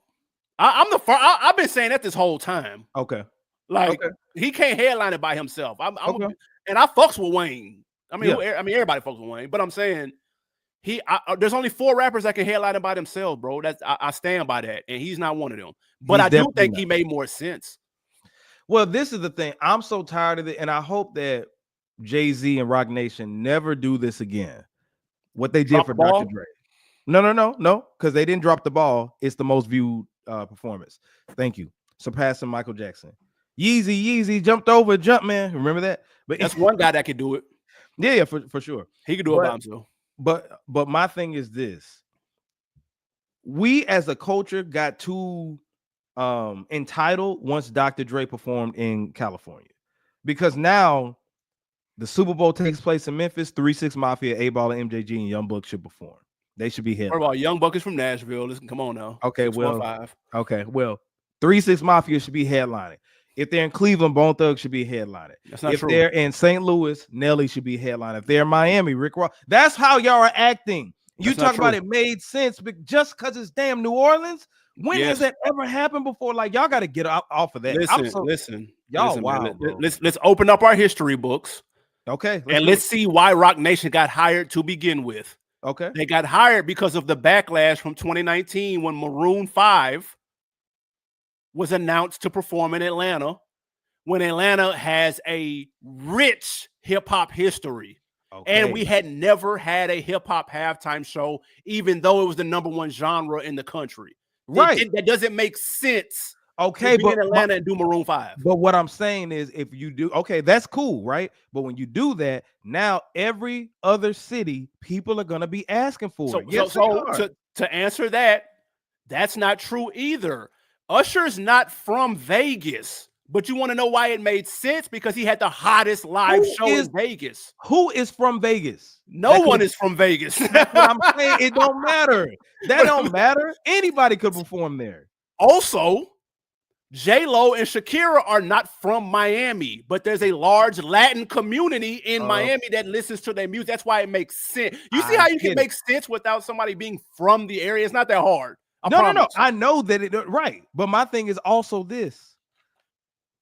I've been saying that this whole time. Okay, he can't headline it by himself. And I fucks with Wayne. I mean, everybody fucks with Wayne, but I'm saying there's only 4 rappers that can headline it by themselves, bro. I stand by that, and he's not one of them. But I do think he made more sense. Well, this is the thing. I'm so tired of it, and I hope that Jay-Z and Roc Nation never do this again. What they did for Dr. Dre. No, because they didn't drop the ball. It's the most viewed performance. Thank you. Surpassing Michael Jackson. Yeezy jumped over Jumpman. Remember that? But that's one guy that could do it. Yeah, for sure. He could do it by himself. But my thing is this. We as a culture got too entitled once Dr. Dre performed in California, because now the Super Bowl takes place in Memphis. 3 6 Mafia, A-Ball, and MJG, and Young Buck should perform. They should be here. First of all, Young Buck is from Nashville. Listen, come on now. Okay, 3 6 Mafia should be headlining. If they're in Cleveland, Bone Thugs should be headlining. That's not true. If they're in St. Louis, Nelly should be headlining. If they're in Miami, Rick Ross. That's how y'all are acting. You talk about it made sense, but just because it's damn New Orleans. When has that ever happened before? Like, y'all got to get off of that. Listen, y'all. Wow. Let's open up our history books. Okay, let's see why Roc Nation got hired to begin with. Okay, they got hired because of the backlash from 2019 when Maroon 5 was announced to perform in Atlanta, when Atlanta has a rich hip hop history. Okay. And we had never had a hip hop halftime show, even though it was the #1 genre in the country. Right. That doesn't make sense. Okay, but in Atlanta and do Maroon 5. But what I'm saying is, if you do, okay, that's cool, right? But when you do that, now every other city, people are gonna be asking for it. Yes, to answer that, that's not true either. Usher's not from Vegas, but you want to know why it made sense? Because he had the hottest live show in Vegas. Who is from Vegas? No one is from Vegas. That's what I'm saying. It don't matter. That don't matter. Anybody could perform there. Also, Jello and Shakira are not from Miami, but there's a large Latin community in Miami that listens to their music. That's why it makes sense. You see how you can make sense without somebody being from the area? It's not that hard. No. I know that right. But my thing is also this.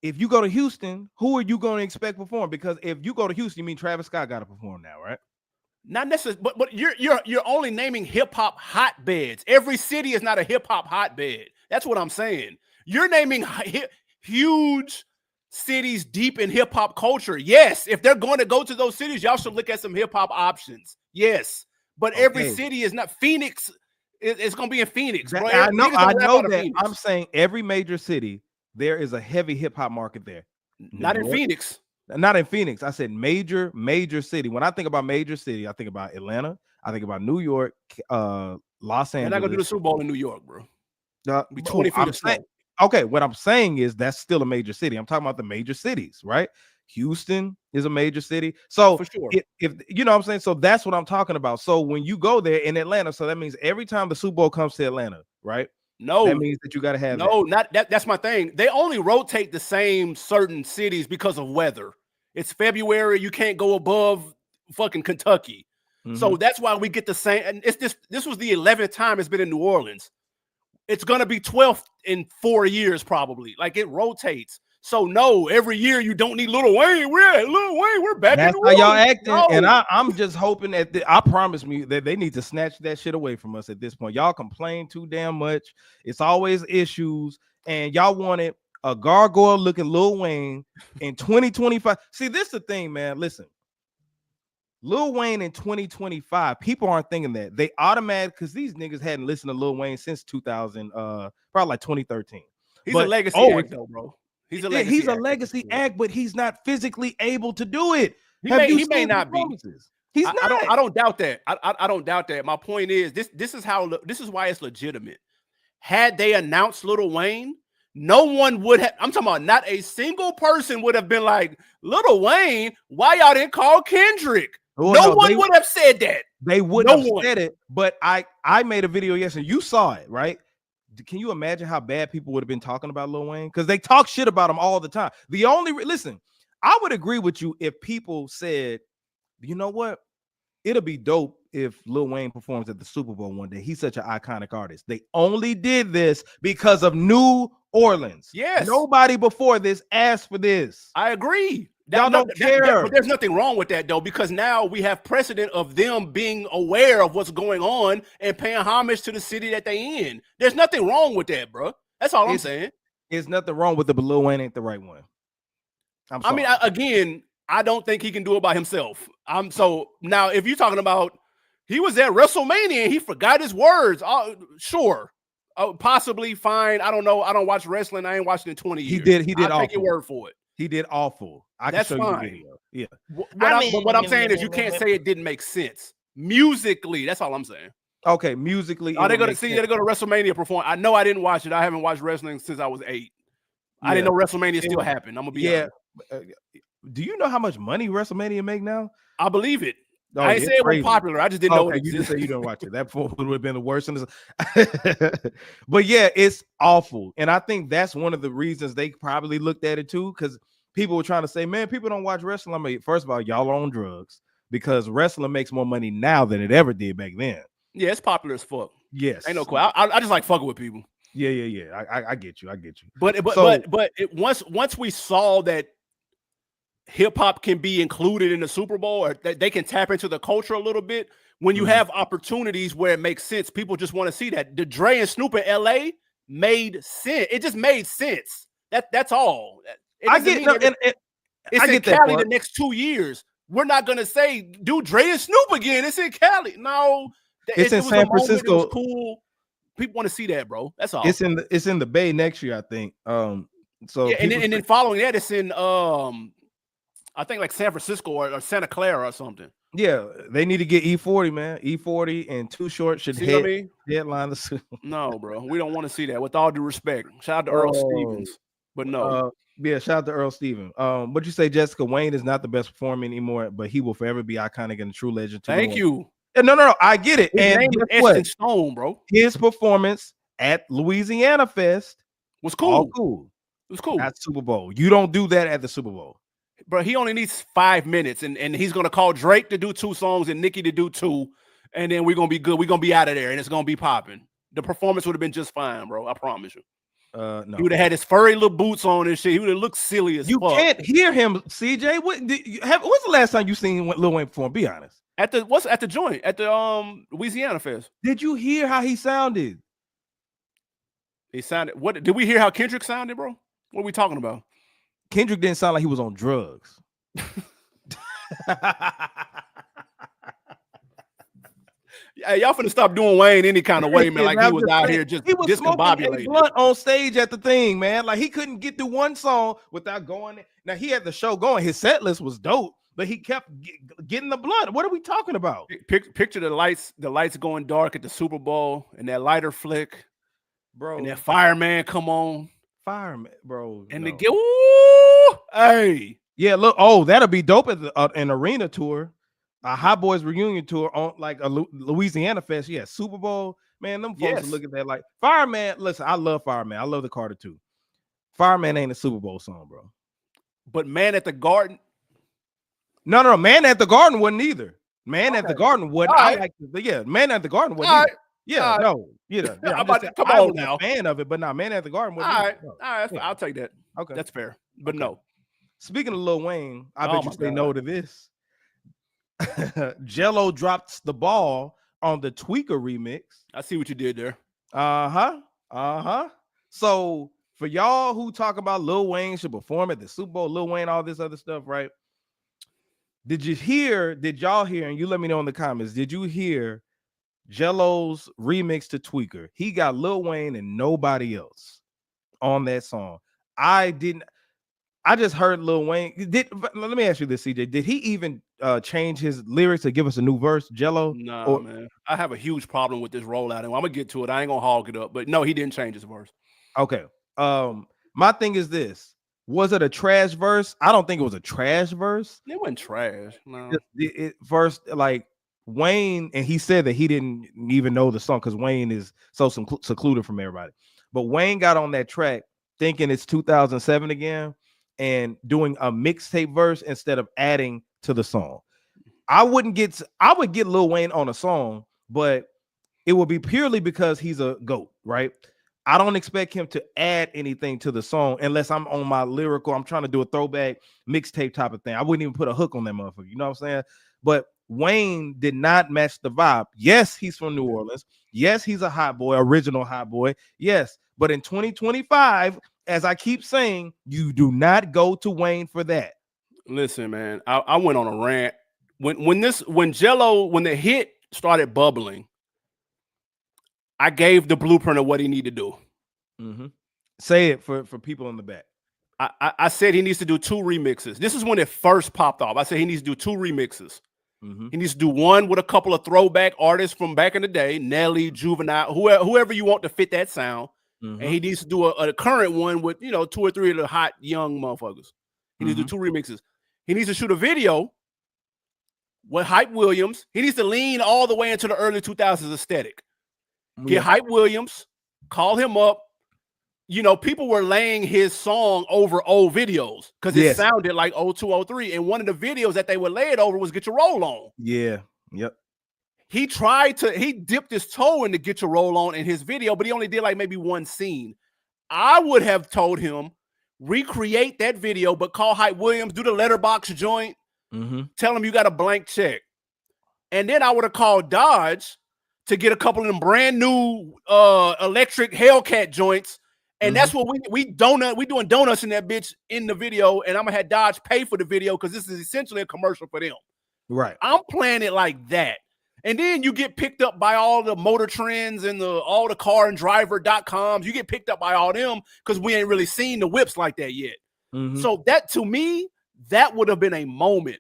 If you go to Houston, who are you going to expect perform? Because if you go to Houston, you mean Travis Scott got to perform now, right? Not necessarily, but you're only naming hip hop hotbeds. Every city is not a hip hop hotbed. That's what I'm saying. You're naming huge cities deep in hip hop culture. Yes, if they're going to go to those cities, y'all should look at some hip hop options. Yes, but every city is not. Phoenix. It's going to be in Phoenix. Bro. I know that. I'm saying every major city, there is a heavy hip hop market there. Not in Phoenix. Not in Phoenix. I said major city. When I think about major city, I think about Atlanta. I think about New York, Los Angeles. They're not going to do the Super Bowl in New York, bro. Be 20 feet of snow. Okay, what I'm saying is that's still a major city. I'm talking about the major cities, right? Houston is a major city. So for sure, if you know what I'm saying, so that's what I'm talking about. So when you go there in Atlanta, so that means every time the Super Bowl comes to Atlanta, right? No, that means that you got to have that's my thing. They only rotate the same certain cities because of weather. It's February, you can't go above fucking Kentucky. So that's why we get the same. And it's this was the 11th time it's been in New Orleans. it's gonna be 12th in 4 years probably. Like it rotates. So no, every year you don't need Lil Wayne. We're at Lil Wayne. We're back. That's in how the y'all woods. acting, No. and I'm just hoping that I promise me that they need to snatch that shit away from us at this point. Y'all complain too damn much. It's always issues, and y'all wanted a gargoyle looking Lil Wayne in 2025. See, this is the thing, man. Listen, Lil Wayne in 2025, people aren't thinking that. They automatic because these niggas hadn't listened to Lil Wayne since 2000, probably like 2013. He's a legacy act, though, bro. He's a legacy act, but he's not physically able to do it. He may not be. He's not. I don't doubt that. I don't doubt that. My point is this is why it's legitimate. Had they announced Lil Wayne, no one would have. I'm talking about not a single person would have been like, Lil Wayne, why y'all didn't call Kendrick? Well, no one would have said that. They wouldn't have said it, but I made a video yesterday. You saw it, right? Can you imagine how bad people would have been talking about Lil Wayne? Because they talk shit about him all the time. Listen, I would agree with you if people said, you know what? It'll be dope if Lil Wayne performs at the Super Bowl one day. He's such an iconic artist. They only did this because of New Orleans. Yes. Nobody before this asked for this. I agree. Y'all don't care. But there's nothing wrong with that, though, because now we have precedent of them being aware of what's going on and paying homage to the city that they in. There's nothing wrong with that, bro. That's all I'm saying. There's nothing wrong with it, but Lil Wayne ain't the right one. I mean, again, I don't think he can do it by himself. So now if you're talking about he was at WrestleMania and he forgot his words, sure. Possibly fine. I don't know. I don't watch wrestling. I ain't watched it in 20 years. He did I'll take your word for it. He did awful. That's can show fine. you the video. Yeah. But what I'm saying is you can't say it didn't make sense. Musically, that's all I'm saying. Okay, musically. Are they going to go to WrestleMania perform? I know I didn't watch it. I haven't watched wrestling since I was 8. Yeah. I didn't know WrestleMania still happened. I'm going to be honest. Do you know how much money WrestleMania make now? I believe it. I didn't say it was popular. I just didn't know it. You just say you don't watch it. That would have been the worst. But yeah, it's awful. And I think that's one of the reasons they probably looked at it too, because people were trying to say, man, people don't watch wrestling. I mean, first of all, y'all are on drugs because wrestling makes more money now than it ever did back then. Yeah, it's popular as fuck. Yes. Ain't no question. I just like fucking with people. Yeah. I get you. But once we saw that hip hop can be included in the Super Bowl, or that they can tap into the culture a little bit, when you have opportunities where it makes sense, people just want to see that. The Dre and Snoop in LA made sense. It just made sense. That's all. It's in Cali the next 2 years. We're not gonna say do Dre and Snoop again. It's in Cali. No, it's in San Francisco. It was cool. People want to see that, bro. That's all. It's in the Bay next year, I think. So yeah, and then following that, it's in I think like San Francisco or Santa Clara or something. Yeah, they need to get E40, man. E40 and Too Short should headline the Super Bowl. No, bro, we don't want to see that. With all due respect, shout out to Earl Stevens, but no. Yeah, shout out to Earl Stevens. What you say, Jessica? Wayne is not the best performer anymore, but he will forever be iconic and a true legend. Thank you. No, I get it. His name is etched in stone, bro. His performance at Louisiana Fest was cool. All cool. It was cool. At Super Bowl. You don't do that at the Super Bowl. Bro, he only needs 5 minutes, and he's going to call Drake to do 2 songs and Nicki to do 2, and then we're going to be good. We're going to be out of there, and it's going to be popping. The performance would have been just fine, bro. I promise you. No. He would have had his furry little boots on and shit. He would have looked silly as fuck. You can't hear him, CJ. When's the last time you seen Lil Wayne perform? Be honest. At the joint? At the Louisiana Fest. Did you hear how he sounded? He sounded. What did we hear how Kendrick sounded, bro? What are we talking about? Kendrick didn't sound like he was on drugs. Hey, y'all finna stop doing Wayne any kind of way, man. Like he was out here just discombobulated. Blunt on stage at the thing, man. Like he couldn't get through one song without going. Now he had the show going. His set list was dope, but he kept getting the blunt. What are we talking about? Picture the lights going dark at the Super Bowl and that lighter flick, bro. And that fireman come on. Fireman, bro. And they get, ooh, hey. Yeah, look. Oh, that'll be dope at an arena tour. A Hot Boys reunion tour on like a Louisiana Fest. Yeah, Super Bowl. Man, them folks look at that like Fireman. Listen, I love Fireman. I love the Carter too. Fireman ain't a Super Bowl song, bro. But Man at the Garden. No, Man at the Garden wasn't either. Man at the Garden wasn't. Right. Man at the Garden wasn't either. Yeah, no, yeah. I'm I'm just about saying to come I on was now. a fan of it, but not Man at the Garden All wasn't me. right, No. all right, Yeah. I'll take that. Okay. That's fair, but Okay. no. Speaking of Lil Wayne, I Oh bet you my say God. no to this. Jello drops the ball on the Tweaker remix. I see what you did there. Uh-huh. Uh-huh. So for y'all who talk about Lil Wayne should perform at the Super Bowl, Lil Wayne, all this other stuff, right? Did y'all hear, and you let me know in the comments, did you hear Jello's remix to Tweaker? He got Lil Wayne and nobody else on that song. I didn't. I just heard Lil Wayne. Let me ask you this, CJ. Did he even change his lyrics to give us a new verse, Jello? Nah, Or man. I have a huge problem with this rollout, and I'm gonna get to it. I ain't gonna hog it up, but no, he didn't change his verse. okay. My thing is this: was it a trash verse? I don't think it was a trash verse. It wasn't trash. No. First, like Wayne, and he said that he didn't even know the song because Wayne is so secluded from everybody. But Wayne got on that track thinking it's 2007 again and doing a mixtape verse instead of adding to the song. I would get Lil Wayne on a song, but it would be purely because he's a GOAT, right? I don't expect him to add anything to the song unless I'm on my lyrical. I'm trying to do a throwback mixtape type of thing. I wouldn't even put a hook on that motherfucker. You know what I'm saying? But Wayne did not match the vibe. Yes, he's from New Orleans. Yes, he's a hot boy, original hot boy. Yes, but in 2025, as I keep saying, you do not go to Wayne for that. Listen, man, I went on a rant when the hit started bubbling. I gave the blueprint of what he needed to do. Mm-hmm. Say it for people in the back. I said he needs to do 2 remixes. This is when it first popped off. I said he needs to do 2 remixes. Mm-hmm. He needs to do one with a couple of throwback artists from back in the day, Nelly, Juvenile, whoever you want to fit that sound. Mm-hmm. And he needs to do a current one with 2 or 3 of the hot young motherfuckers. He needs to do 2 remixes. He needs to shoot a video with Hype Williams. He needs to lean all the way into the early 2000s aesthetic. Get Hype Williams, call him up. People were laying his song over old videos because it sounded like 0203. And one of the videos that they would lay it over was Get Your Roll On. Yeah. Yep. He dipped his toe into Get Your Roll On in his video, but he only did like maybe one scene. I would have told him, recreate that video, but call Hype Williams, do the letterbox joint, tell him you got a blank check. And then I would have called Dodge to get a couple of them brand new electric Hellcat joints. And that's what we doing donuts in that bitch in the video. And I'm gonna have Dodge pay for the video because this is essentially a commercial for them. Right. I'm playing it like that. And then you get picked up by all the Motor Trends and all the car and driver.coms. You get picked up by all them because we ain't really seen the whips like that yet. So that, to me, that would have been a moment.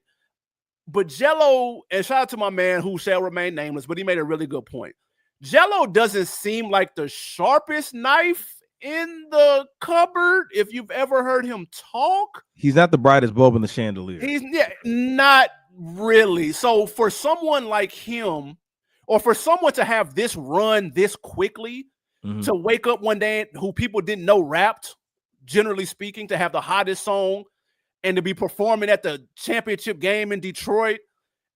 But Jello, and shout out to my man who shall remain nameless, but he made a really good point. Jello doesn't seem like the sharpest knife in the cupboard if you've ever heard him talk. He's not the brightest bulb in the chandelier. He's not really. So for someone like him, or for someone to have this run this quickly, to wake up one day who people didn't know rapped, generally speaking, to have the hottest song and to be performing at the championship game in Detroit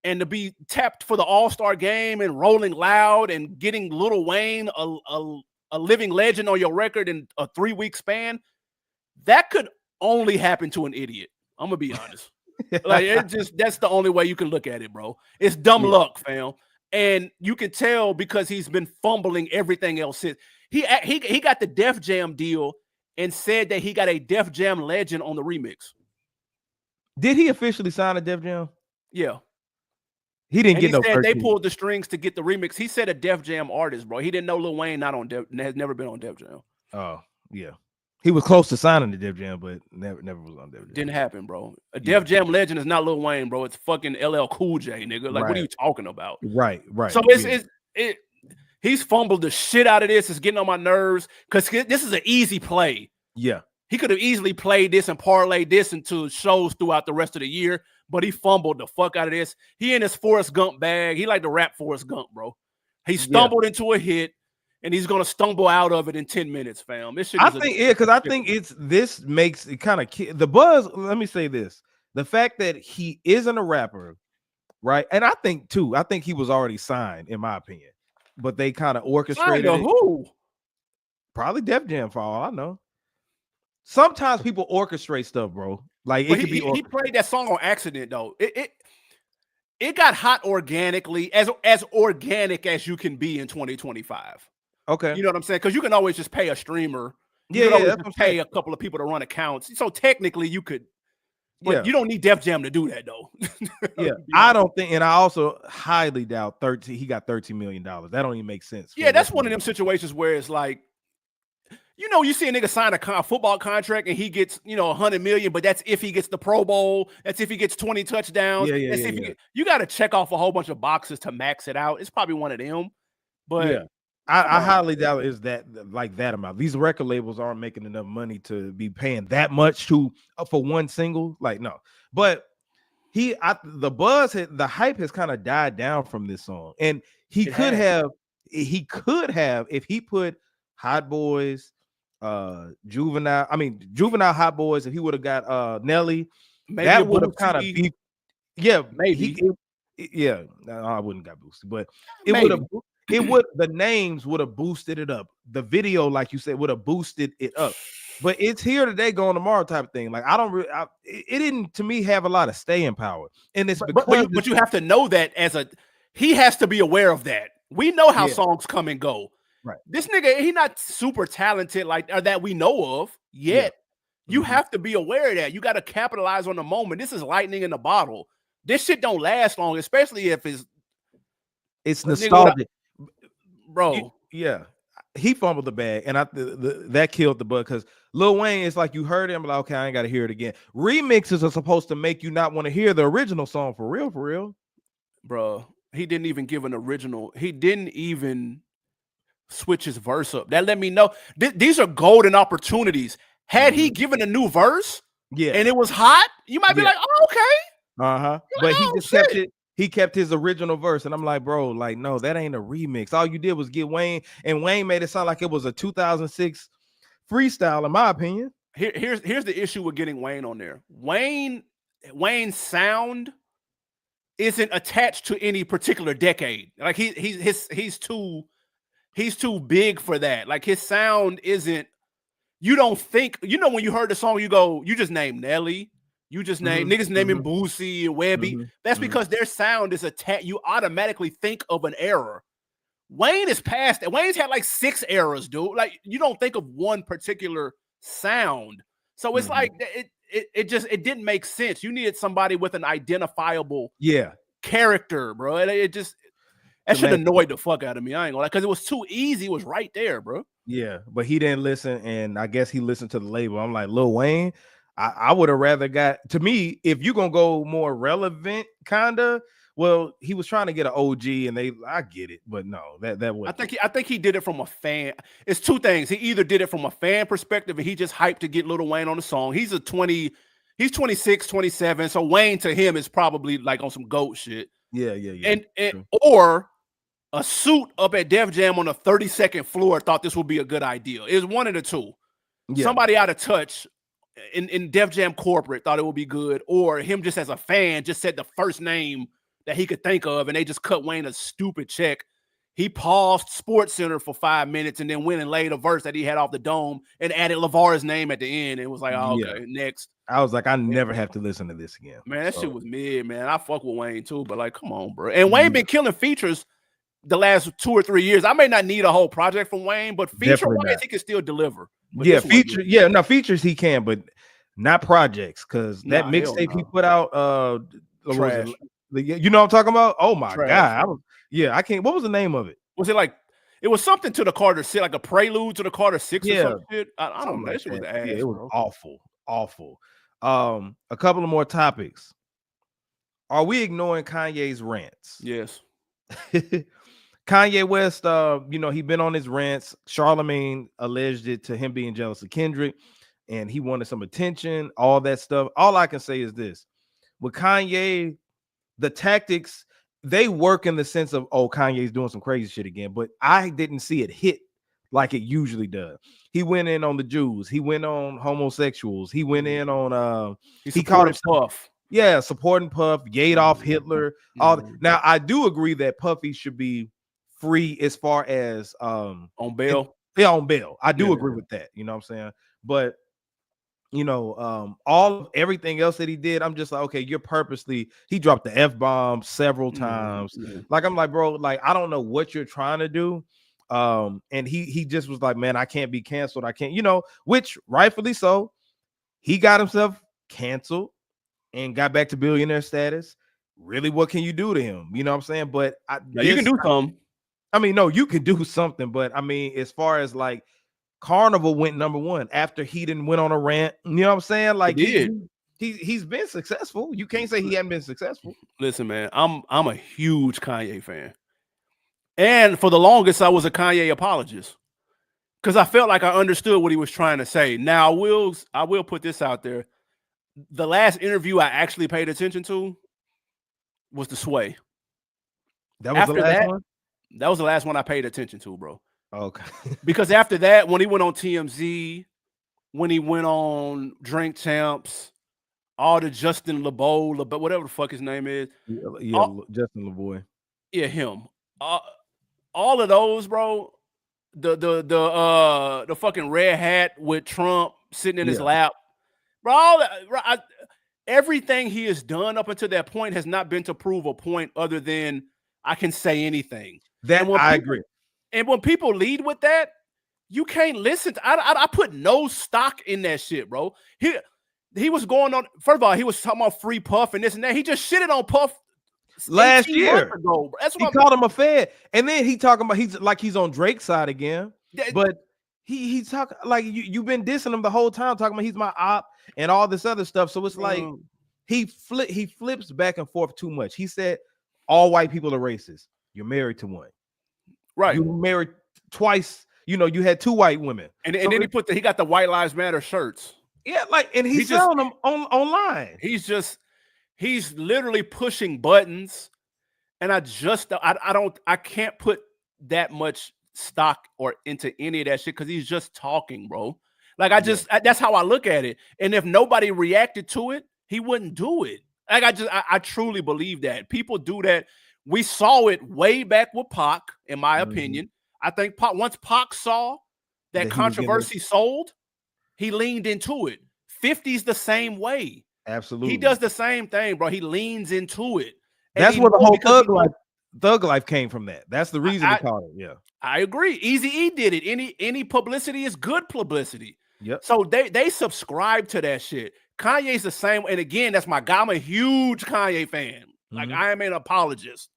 and to be tapped for the All-Star game and Rolling Loud and getting Lil Wayne a living legend on your record in a 3-week span, that could only happen to an idiot. I'm gonna be honest. That's the only way you can look at it, bro. It's dumb luck, fam. And you can tell because he's been fumbling everything else since. He got the Def Jam deal and said that he got a Def Jam legend on the remix. Did he officially sign a Def Jam? Yeah. He didn't get no 13. They pulled the strings to get the remix. He said a Def Jam artist, bro. He didn't know Lil Wayne has never been on Def Jam. Oh, yeah. He was close to signing the Def Jam, but never was on Def Jam. Didn't happen, bro. A Def Jam legend is not Lil Wayne, bro. It's fucking LL Cool J, nigga. Like, what are you talking about? Right. So he's fumbled the shit out of this. It's getting on my nerves because this is an easy play. Yeah. He could have easily played this and parlayed this into shows throughout the rest of the year, but he fumbled the fuck out of this. He in his Forrest Gump bag. He like to rap Forrest Gump, bro. He stumbled into a hit, and he's gonna stumble out of it in 10 minutes, fam. This shit. I think this makes it kind of the buzz. Let me say this: the fact that he isn't a rapper, right? And I think he was already signed, in my opinion. but they kind of Signed orchestrated to it. who? Probably Def Jam for all I know. Sometimes people orchestrate stuff, bro. Like But it could be. he played that song on accident though. It got hot organically, as organic as you can be in 2025. Okay. You know what I'm saying? Because you can always just pay a streamer. You Yeah, can always that's just what I'm pay saying. a couple of people to run accounts. So technically you could, but Yeah. you don't need Def Jam to do that though. Yeah. I don't think, and I also highly doubt he got $13 million. That don't even make sense. Yeah, that's one of them situations where it's like, you know, you see a nigga sign a football contract and he gets, you know, 100 million, but that's if he gets the Pro Bowl. That's if he gets 20 touchdowns. You got to check off a whole bunch of boxes to max it out. It's probably one of them. But yeah, I highly doubt is that like that amount. These record labels aren't making enough money to be paying that much to for one single. Like, no, but the hype has kind of died down from this song, and he could have if he put Hot Boys, Juvenile Hot Boys. If he would have got Nelly, maybe that would have kind of beat. Yeah, maybe. I wouldn't got boosted, but it would have. The names would have boosted it up. The video, like you said, would have boosted it up. But it's here today, going tomorrow type of thing. Like it didn't to me have a lot of staying power, and it's because but you have to know that he has to be aware of that. We know how songs come and go. Right. This nigga, he not super talented like that we know of yet. Yeah. You have to be aware of that. You got to capitalize on the moment. This is lightning in the bottle. This shit don't last long, especially if it's nostalgic. Bro, he fumbled the bag, and that killed the bug because Lil Wayne is like you heard him, like okay, I ain't got to hear it again. Remixes are supposed to make you not want to hear the original song for real. Bro, he didn't even give an original. He didn't even switch his verse up. That let me know these are golden opportunities. Had he given a new verse, and it was hot, you might be like, oh, okay, but he just kept it. He kept his original verse, and I'm like, bro, like, no, that ain't a remix. All you did was get Wayne, and Wayne made it sound like it was a 2006 freestyle, in my opinion. Here's the issue with getting Wayne on there. Wayne's sound isn't attached to any particular decade. Like he's too big for that. Like his sound isn't. You don't think, you know, when you heard the song, you just name Nelly. You just name niggas naming Boosie and Webby. That's because their sound is attached. You automatically think of an era. Wayne is past that. Wayne's had like 6 eras, dude. Like you don't think of one particular sound. So it's like it didn't make sense. You needed somebody with an identifiable character, bro. That should annoyed the fuck out of me. I ain't gonna lie, because it was too easy. It was right there, bro. Yeah, but he didn't listen, and I guess he listened to the label. I'm like, Lil Wayne, I would have rather got, to me, if you're gonna go more relevant, kinda. Well, he was trying to get an OG, and I get it, but no, that was. I think he did it from a fan. It's two things. He either did it from a fan perspective, and he just hyped to get Lil Wayne on the song. He's 26, 27, so Wayne to him is probably like on some GOAT shit. Yeah. And or a suit up at Def Jam on the 32nd floor thought this would be a good idea. It was one of the two. Yeah. Somebody out of touch in Def Jam corporate thought it would be good, or him just as a fan just said the first name that he could think of, and they just cut Wayne a stupid check. He paused Sports Center for 5 minutes and then went and laid a verse that he had off the dome and added LeVar's name at the end. And was like, oh, okay, next. I was like, I never have to listen to this again. Man, that shit was mid, man. I fuck with Wayne too, but like, come on, bro. And Wayne been killing features the last 2 or 3 years. I may not need a whole project from Wayne, but feature-wise, he can still deliver. Yeah, features he can, but not projects, because that mixtape he put out, you know what I'm talking about? Oh my god! I can't. What was the name of it? Was it like? It was something to the Carter 6, like a prelude to the Carter 6 or some shit. I don't know. That shit was ass. Yeah, it was awful. A couple of more topics. Are we ignoring Kanye's rants? Yes. Kanye West, he been on his rants. Charlemagne alleged it to him being jealous of Kendrick, and he wanted some attention, all that stuff. All I can say is this: with Kanye, the tactics, they work in the sense of, oh, Kanye's doing some crazy shit again, but I didn't see it hit like it usually does. He went in on the Jews. He went on homosexuals. He went in on he called him Puff. Yeah, supporting Puff, Yade off Hitler. Now, I do agree that Puffy should be free as far as On bail. yeah, on bail. I do Yeah. agree with that. You know what I'm saying? But all of everything else that he did, I'm just like, okay, you're purposely, he dropped the F-bomb several times. Yeah. Like, I'm like, bro, like, I don't know what you're trying to do. And he just was like, man, I can't be canceled. I can't, which rightfully so. He got himself canceled and got back to billionaire status. Really, what can you do to him? You know what I'm saying? But You can do something. I mean, no, you can do something, but I mean, as far as like Carnival went number one after he didn't went on a rant. You know what I'm saying? Like he's been successful. You can't say he hasn't been successful. Listen, man, I'm a huge Kanye fan. And for the longest, I was a Kanye apologist. Because I felt like I understood what he was trying to say. Now I will put this out there. The last interview I actually paid attention to was the Sway. That was after the last one? That was the last one I paid attention to, bro. Okay. Because after that, when he went on TMZ, when he went on Drink Champs, all the Justin LeBeau, but whatever the fuck his name is. Yeah, Justin LeBoy. Yeah, him. All of those, bro. The fucking red hat with Trump sitting in his lap, bro. Everything he has done up until that point has not been to prove a point other than I can say anything. That I agree. And when people lead with that, you can't listen to. I put no stock in that shit, bro. He was going on. First of all, he was talking about free Puff and this and that. He just shitted on Puff last year ago, bro. That's what he called him a fed, and then he talking about he's on Drake's side again. But he's talking like you've been dissing him the whole time, talking about he's my op and all this other stuff. So it's like he flips back and forth too much. He said all white people are racist. You're married to one, right? You married twice. You had two white women, and then he got the White Lives Matter shirts. Yeah, like, and he's selling them online. He's literally pushing buttons, and I can't put that much stock or into any of that shit because he's just talking, bro. Like that's how I look at it. And if nobody reacted to it, he wouldn't do it. Like I truly believe that people do that. We saw it way back with Pac, in my opinion. I think once Pac saw that controversy sold, he leaned into it. 50's the same way. Absolutely. He does the same thing, bro. He leans into it. That's where the whole thug life came from that. That's the reason they called it. Yeah. I agree. Eazy-E did it. Any publicity is good publicity. Yep. So they subscribe to that shit. Kanye's the same. And again, that's my guy. I'm a huge Kanye fan. Like, I am an apologist.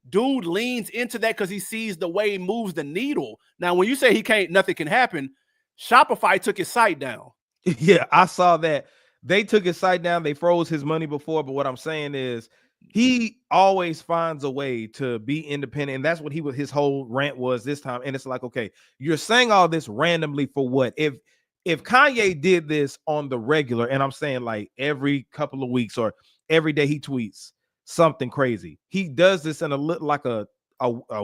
Dude leans into that because he sees the way he moves the needle. Now, when you say nothing can happen, Shopify took his site down. Yeah, I saw that. They took his site down. They froze his money before. But what I'm saying is he always finds a way to be independent. And that's what his whole rant was this time. And it's like, okay, you're saying all this randomly for what? If Kanye did this on the regular, and I'm saying like every couple of weeks or every day he tweets something crazy. He does this in like a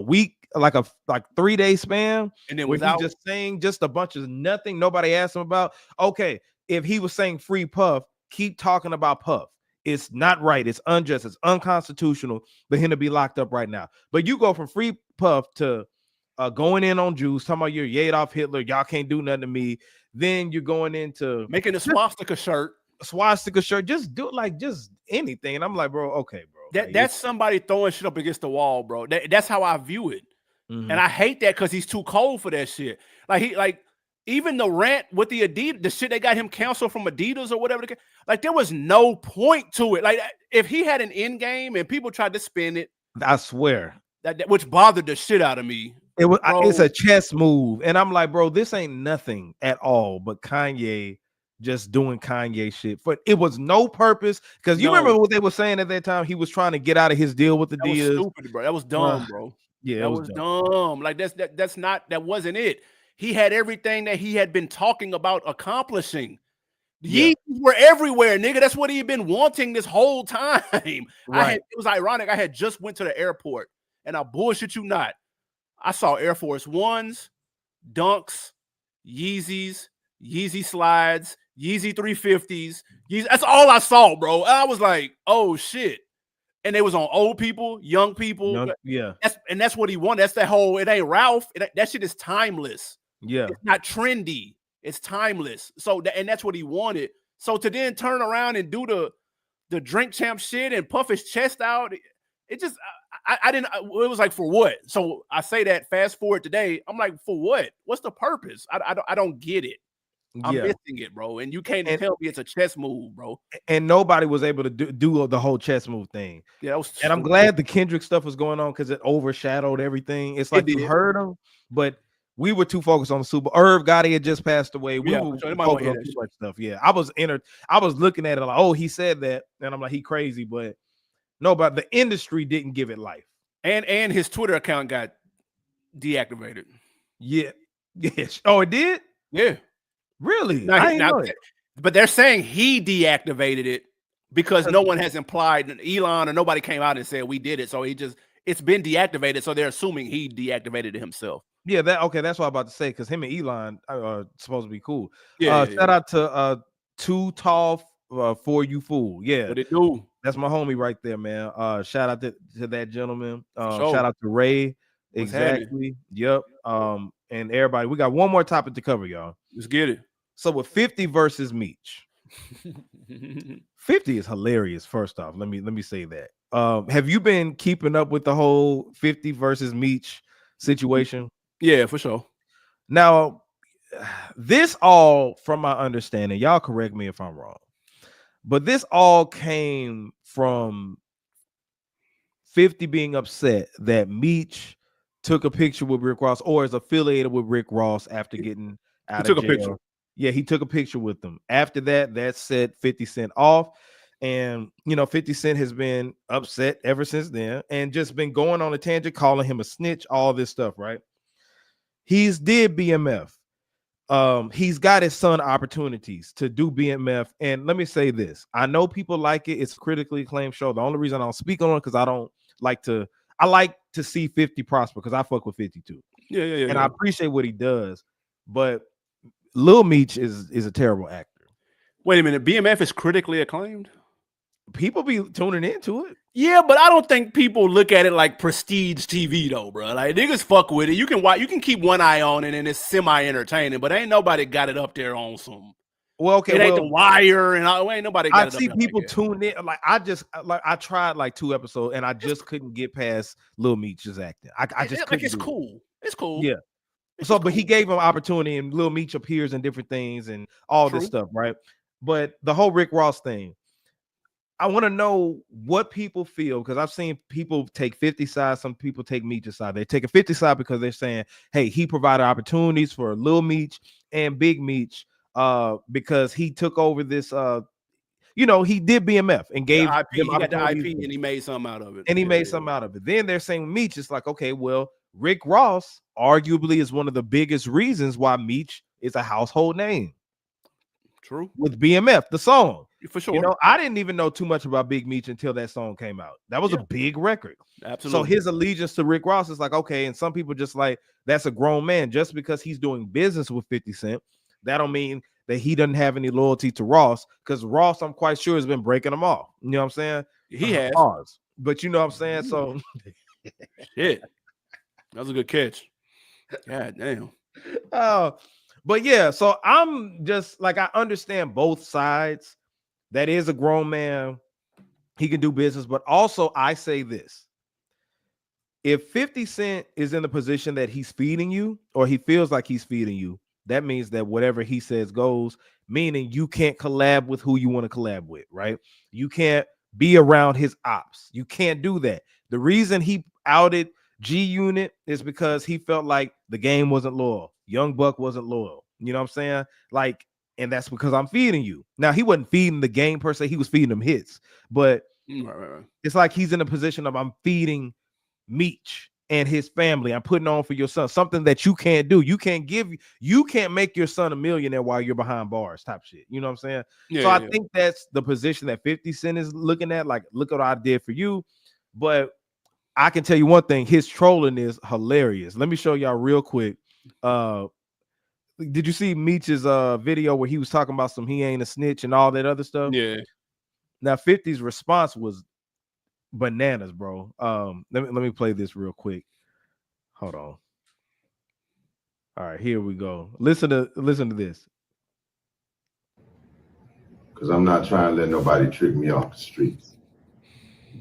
week, like 3-day span, and then he's just saying just a bunch of nothing. Nobody asked him about. Okay, if he was saying free Puff, keep talking about Puff. It's not right. It's unjust. It's unconstitutional for him to be locked up right now. But you go from free Puff to going in on Jews, talking about you're Adolf Hitler. Y'all can't do nothing to me. Then you're going into making a swastika shirt. Just do like just anything. And I'm like, bro, okay, bro. That's somebody throwing shit up against the wall, bro. That's how I view it. And I hate that because he's too cold for that shit. Like even the rant with the Adidas, the shit they got him canceled from Adidas or whatever. Like there was no point to it. Like if he had an end game and people tried to spin it, I swear that which bothered the shit out of me. It's a chess move, and I'm like, bro, this ain't nothing at all but Kanye just doing Kanye shit. But it was no purpose because you remember what they were saying at that time. He was trying to get out of his deal with the Adidas. That was stupid, bro. That was dumb, bro. Yeah, that was dumb. Like that wasn't it. He had everything that he had been talking about accomplishing. Yeezys were everywhere, nigga. That's what he had been wanting this whole time. Right. It was ironic. I had just went to the airport, and I bullshit you not. I saw Air Force Ones, Dunks, Yeezys, Yeezy Slides, Yeezy 350s. That's all I saw, bro. I was like, oh shit. and they was on old people, young people. Yeah. That's what he wanted. That's that whole. It ain't Ralph. That shit is timeless. Yeah. It's not trendy. It's timeless. So and that's what he wanted. So to then turn around and do the drink champ shit and puff his chest out, it just I didn't. It was like, for what? So I say that, fast forward today, I'm like, for what? What's the purpose? I don't get it. I'm missing it, bro. And you can't tell me it's a chess move, bro. And nobody was able to do the whole chess move thing. Yeah, that was and I'm glad the Kendrick stuff was going on because it overshadowed everything. It's like you heard him, but we were too focused on the Super. Irv Gotti had just passed away. We were focused on too much stuff. Yeah, I was looking at it like, oh, he said that, and I'm like, he crazy, but no, but the industry didn't give it life. And his Twitter account got deactivated. Yeah. Yes. Oh, it did? Yeah. Really? But they're saying he deactivated it because no one has implied, Elon or nobody came out and said we did it. So it's been deactivated. So they're assuming he deactivated it himself. Yeah, that's what I'm about to say, because him and Elon are supposed to be cool. Yeah, shout out to Too Tall For You Fool. Yeah, what it do? That's my homie right there, man. Shout out to that gentleman. Sure. Shout out to Ray. Exactly. Yep. And everybody, we got one more topic to cover, y'all. Let's get it. So with 50 versus Meech. 50 is hilarious. First off, let me say that. Have you been keeping up with the whole 50 versus Meech situation? Yeah, for sure. Now, this all, from my understanding, y'all correct me if I'm wrong, but this all came from 50 being upset that Meech took a picture with Rick Ross, or is affiliated with Rick Ross after getting out of jail. A picture. Yeah, he took a picture with them. After that set 50 Cent off. And, 50 Cent has been upset ever since then and just been going on a tangent, calling him a snitch, all this stuff, right? He's did BMF. He's got his son opportunities to do BMF. And let me say this. I know people like it. It's a critically acclaimed show. The only reason I don't speak on it because I like to see 50 prosper because I fuck with 50 too. Yeah. And I appreciate what he does. But Lil Meech is a terrible actor. Wait a minute. BMF is critically acclaimed? People be tuning into it. Yeah, but I don't think people look at it like prestige TV though, bro. Like, niggas fuck with it. You can keep one eye on it and it's semi-entertaining, but ain't nobody got it up there on some. Well, okay, it ain't The Wire and ain't nobody got it up there. I see people tune in. I tried like 2 episodes and I just couldn't get past Lil Meech's acting. I just couldn't. It's cool. It's cool. Yeah. So, but he gave him opportunity, and Lil Meech appears in different things and all this stuff, right? But the whole Rick Ross thing, I want to know what people feel, because I've seen people take 50 sides. Some people take Meech's side. They take a 50 side because they're saying, hey, he provided opportunities for Lil Meech and Big Meech because he took over this, he did BMF and gave the IP. He got the IP and he made something out of it. And he made something out of it. Then they're saying Meech is like, okay, well, Rick Ross arguably is one of the biggest reasons why Meech is a household name. True. With BMF, the song. For sure. I didn't even know too much about Big Meech until that song came out. That was a big record. Absolutely. So his allegiance to Rick Ross is like, okay, and some people just like, that's a grown man. Just because he's doing business with 50 Cent, that don't mean that he doesn't have any loyalty to Ross, because Ross, I'm quite sure, has been breaking them off. You know what I'm saying? He has. But you know what I'm saying? So shit. That was a good catch. God damn. But yeah, so I'm just like, I understand both sides. That is a grown man. He can do business, but also I say this. If 50 Cent is in the position that he's feeding you, or he feels like he's feeding you, that means that whatever he says goes, meaning you can't collab with who you want to collab with, right? You can't be around his ops. You can't do that. The reason he outed G Unit is because he felt like the game wasn't loyal. Young Buck wasn't loyal. You know what I'm saying? Like, and that's because I'm feeding you. Now, he wasn't feeding the game per se. He was feeding them hits. But it's like he's in a position of, I'm feeding Meech and his family. I'm putting on for your son something that you can't do. You can't make your son a millionaire while you're behind bars type shit. You know what I'm saying? So I think that's the position that 50 Cent is looking at. Like, look what I did for you. But I can tell you one thing, his trolling is hilarious. Let me show y'all real quick. Did you see Meech's video where he was talking about he ain't a snitch and all that other stuff? Yeah. Now 50's response was bananas, bro. Let me play this real quick. Hold on. All right, here we go. Listen to this. Because I'm not trying to let nobody trick me off the streets.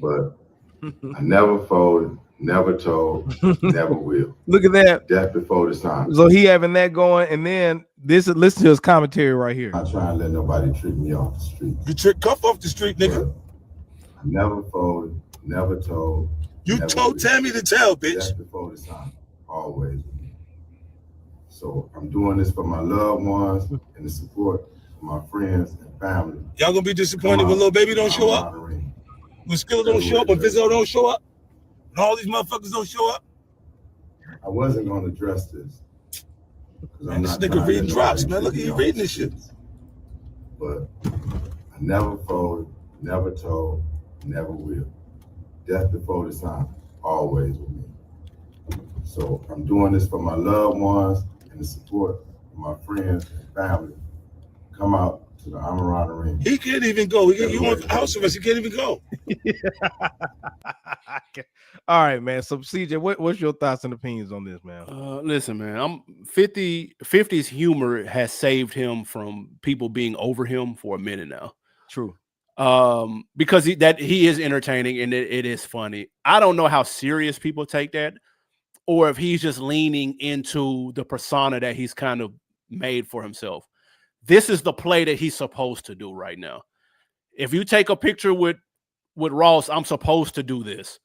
But I never folded, never told, never will. Look at that. Death before the time. So he having that going, and then listen to his commentary right here. I'm not trying to let nobody trick me off the street. You trick Cuff off the street, nigga. I never folded, never told. You never told will. Tammy to tell, bitch. Death before the time, always. So I'm doing this for my loved ones and the support of my friends and family. Y'all gonna be disappointed when Lil Baby don't show up? When Skilla don't show up? When Vizzo don't show up? And all these motherfuckers don't show up? I wasn't gonna address this. Man, this nigga reading drops, man. Look at you reading this shit. But I never folded, never told, never will. Death before the time, always with me. So I'm doing this for my loved ones and the support of my friends and family. Come out to the Amaran Arena. He can't even go. You want house arrest? He can't even go. All right, man. So CJ, what's your thoughts and opinions on this, man? Listen, man, I'm 50's humor has saved him from people being over him for a minute now. True. Because he is entertaining and it is funny. I don't know how serious people take that, or if he's just leaning into the persona that he's kind of made for himself. This is the play that he's supposed to do right now. If you take a picture with Ross, I'm supposed to do this.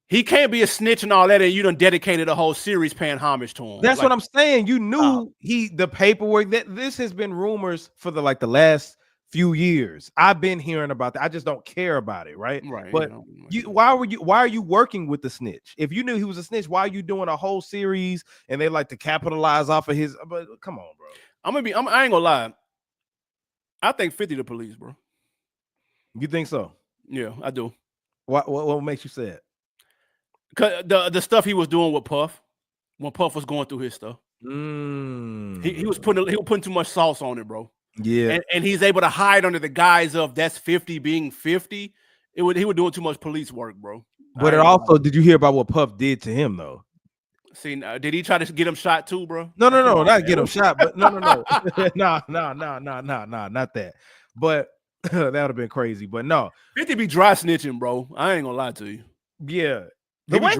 He can't be a snitch and all that, and you done dedicated a whole series paying homage to him. That's what I'm saying. You knew the paperwork that this has been rumors for the last few years. I've been hearing about that. I just don't care about it, right? Right. But why are you working with the snitch? If you knew he was a snitch, why are you doing a whole series and they like to capitalize off of his? But come on, bro. I ain't gonna lie. I think 50 the police, bro. You think so? Yeah, I do. What makes you say it? Cause the stuff he was doing with Puff, when Puff was going through his stuff, he was putting too much sauce on it, bro. Yeah, and he's able to hide under the guise of that's 50 being 50. He was doing too much police work, bro. But it also, did you hear about what Puff did to him though? See, did he try to get him shot too, bro? No, not get him shot, but no, no, not that. But that would have been crazy. But no, 50 be dry snitching, bro. I ain't gonna lie to you. Yeah, the way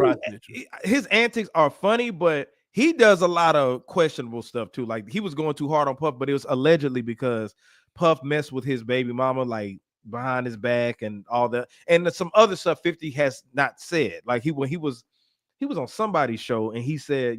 his antics are funny, but he does a lot of questionable stuff too. Like he was going too hard on Puff, but it was allegedly because Puff messed with his baby mama, like behind his back and all that, and some other stuff 50 has not said. Like when he was on somebody's show and he said,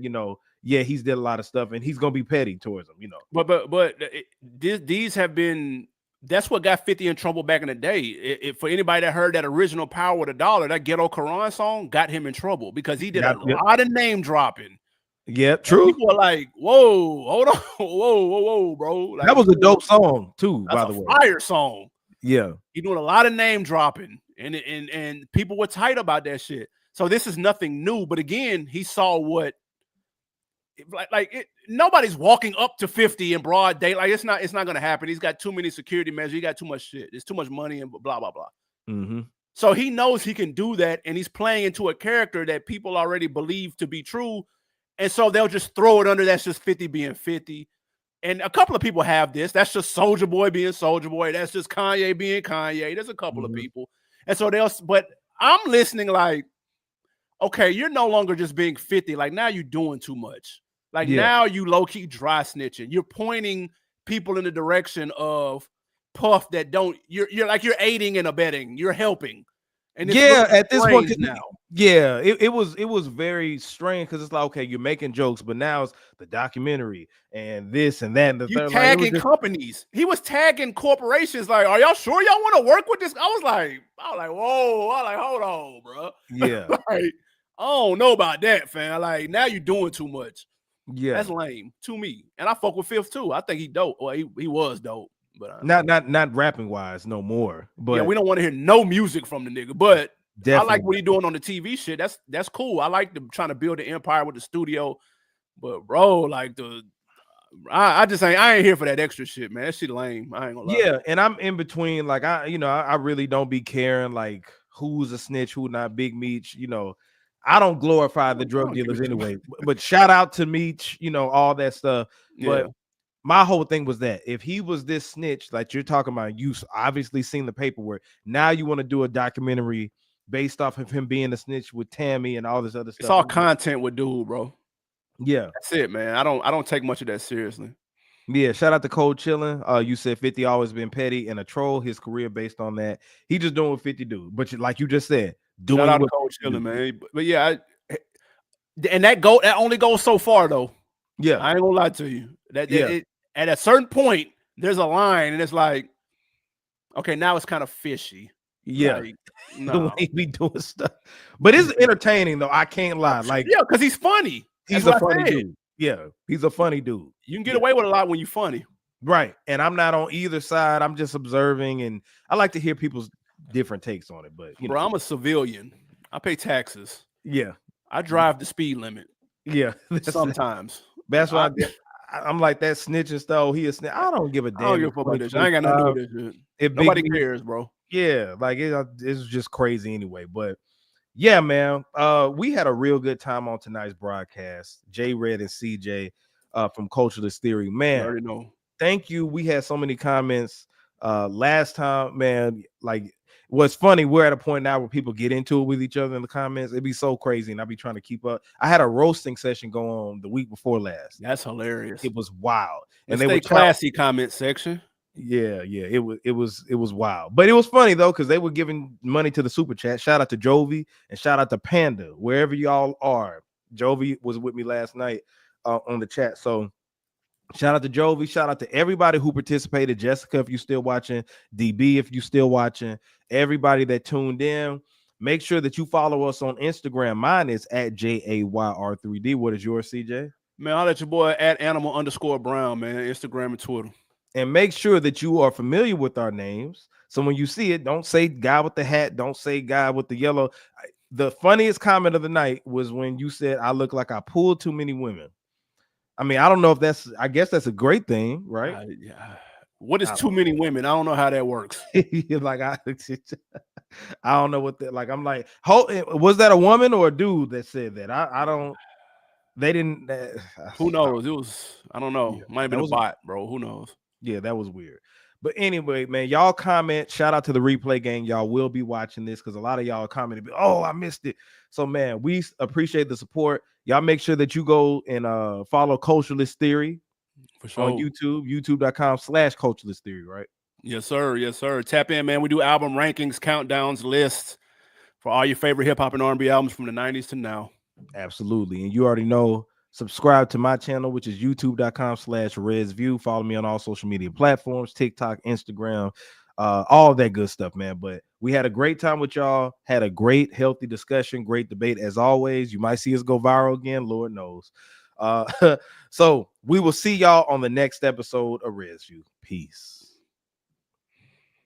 he's did a lot of stuff and he's gonna be petty towards him, But these have been. That's what got 50 in trouble back in the day. For anybody that heard that original Power with a Dollar, that Ghetto Quran song got him in trouble because he did a lot of name dropping. Yeah, true. And people are like, "Whoa, hold on, whoa, bro!" Like, that was a dope song too, by the way. Fire song. Yeah, he doing a lot of name dropping, and people were tight about that shit. So this is nothing new. But again, he saw what. Nobody's walking up to 50 in broad daylight. It's not going to happen. He's got too many security measures. He got too much shit. There's too much money and blah, blah, blah. Mm-hmm. So he knows he can do that. And he's playing into a character that people already believe to be true. And so they'll just throw it under. That's just 50 being 50. And a couple of people have this. That's just Soulja Boy being Soulja Boy. That's just Kanye being Kanye. There's a couple of people. And so but I'm listening like, okay, you're no longer just being 50. Like now you're doing too much. Like now you low-key dry snitching. You're pointing people in the direction of Puff that don't. You're aiding and abetting. You're helping. And at this point now. Yeah, it was very strange because it's like, okay, you're making jokes, but now it's the documentary and this and that and the third. Tagging companies. He was tagging corporations. Like, are y'all sure y'all want to work with this? I was like, whoa. I was like, hold on, bro. Yeah. I don't know about that, fam. Like now you're doing too much. Yeah, that's lame to me. And I fuck with Fifth too. I think he dope. Well, he was dope, but not rapping wise no more. But yeah, we don't want to hear no music from the nigga. But definitely. I like what he doing on the TV shit. That's cool. I like them trying to build an empire with the studio. But bro, like I ain't here for that extra shit, man. That shit lame. I ain't gonna lie. Yeah, and I'm in between. Like I really don't be caring like who's a snitch, who not. Big Meech, you know, I don't glorify the drug dealers anyway, but shout out to Meech, you know, all that stuff. But my whole thing was that if he was this snitch, like you're talking about, you obviously seen the paperwork. Now you want to do a documentary based off of him being a snitch with Tammy and all this other stuff. It's all content with dude, bro. Yeah, that's it, man. I don't take much of that seriously. Yeah, shout out to Cold Chillin'. You said 50 always been petty and a troll. His career based on that. He just doing what 50 do. But like you just said, doing shout out what to Cold Chillin', man. But yeah, and that only goes so far though. Yeah, I ain't gonna lie to you. At a certain point, there's a line, and it's like, okay, now it's kind of fishy. Yeah, like, no. He be doing stuff, but it's entertaining though. I can't lie. Like, yeah, because he's funny. He's a funny dude. Yeah, he's a funny dude. You can get away with a lot when you're funny. Right. And I'm not on either side. I'm just observing, and I like to hear people's different takes on it. But bro, I'm a civilian. I pay taxes. Yeah. I drive the speed limit. Yeah. Sometimes. That's why I'm like that snitching stuff. He a snitch. I don't give a damn. I don't give a fuck about this. I ain't got nothing to do with this shit. Nobody cares, bro. Yeah, like it's just crazy anyway. But yeah, man, we had a real good time on tonight's broadcast. J Red and CJ from Culturalist Theory, man. I already know. Thank you. We had so many comments last time, man. Like, what's funny, we're at a point now where people get into it with each other in the comments. It'd be so crazy, and I'll be trying to keep up. I had a roasting session go on the week before last. That's hilarious. It was wild, and they were classy comment section. Yeah, it was wild, but it was funny though because they were giving money to the super chat. Shout out to Jovi and shout out to Panda, wherever y'all are. Jovi was with me last night on the chat, so shout out to Jovi. Shout out to everybody who participated. Jessica, if you're still watching, DB, if you're still watching, everybody that tuned in. Make sure that you follow us on Instagram. Mine is at JAYR3D. What is yours, CJ? Man, I'll let your boy at @animal_Brown, man. Instagram and Twitter. And make sure that you are familiar with our names. So when you see it, don't say guy with the hat. Don't say guy with the yellow. The funniest comment of the night was when you said, I look like I pulled too many women. I mean, I don't know if I guess that's a great thing, right? Yeah. What is too many women? I don't know how that works. Like, I don't know what that, like, I'm like, was that a woman or a dude that said that? I don't, they didn't. Who knows? It was, I don't know. Yeah, might have been a bot, bro. Who knows? Yeah, that was weird. But anyway, man, y'all comment. Shout out to the replay gang. Y'all will be watching this because a lot of y'all commented, oh, I missed it. So, man, we appreciate the support. Y'all make sure that you go and follow Culturalist Theory for sure on YouTube, youtube.com/Culturalist Theory, right? Yes, sir. Yes, sir. Tap in, man. We do album rankings, countdowns, lists for all your favorite hip hop and R&B albums from the 90s to now. Absolutely. And you already know, subscribe to my channel, which is youtube.com/RedsView. Follow me on all social media platforms, TikTok, Instagram, all that good stuff, man. But we had a great time with y'all, had a great, healthy discussion, great debate as always. You might see us go viral again, Lord knows. So we will see y'all on the next episode of RedsView. Peace.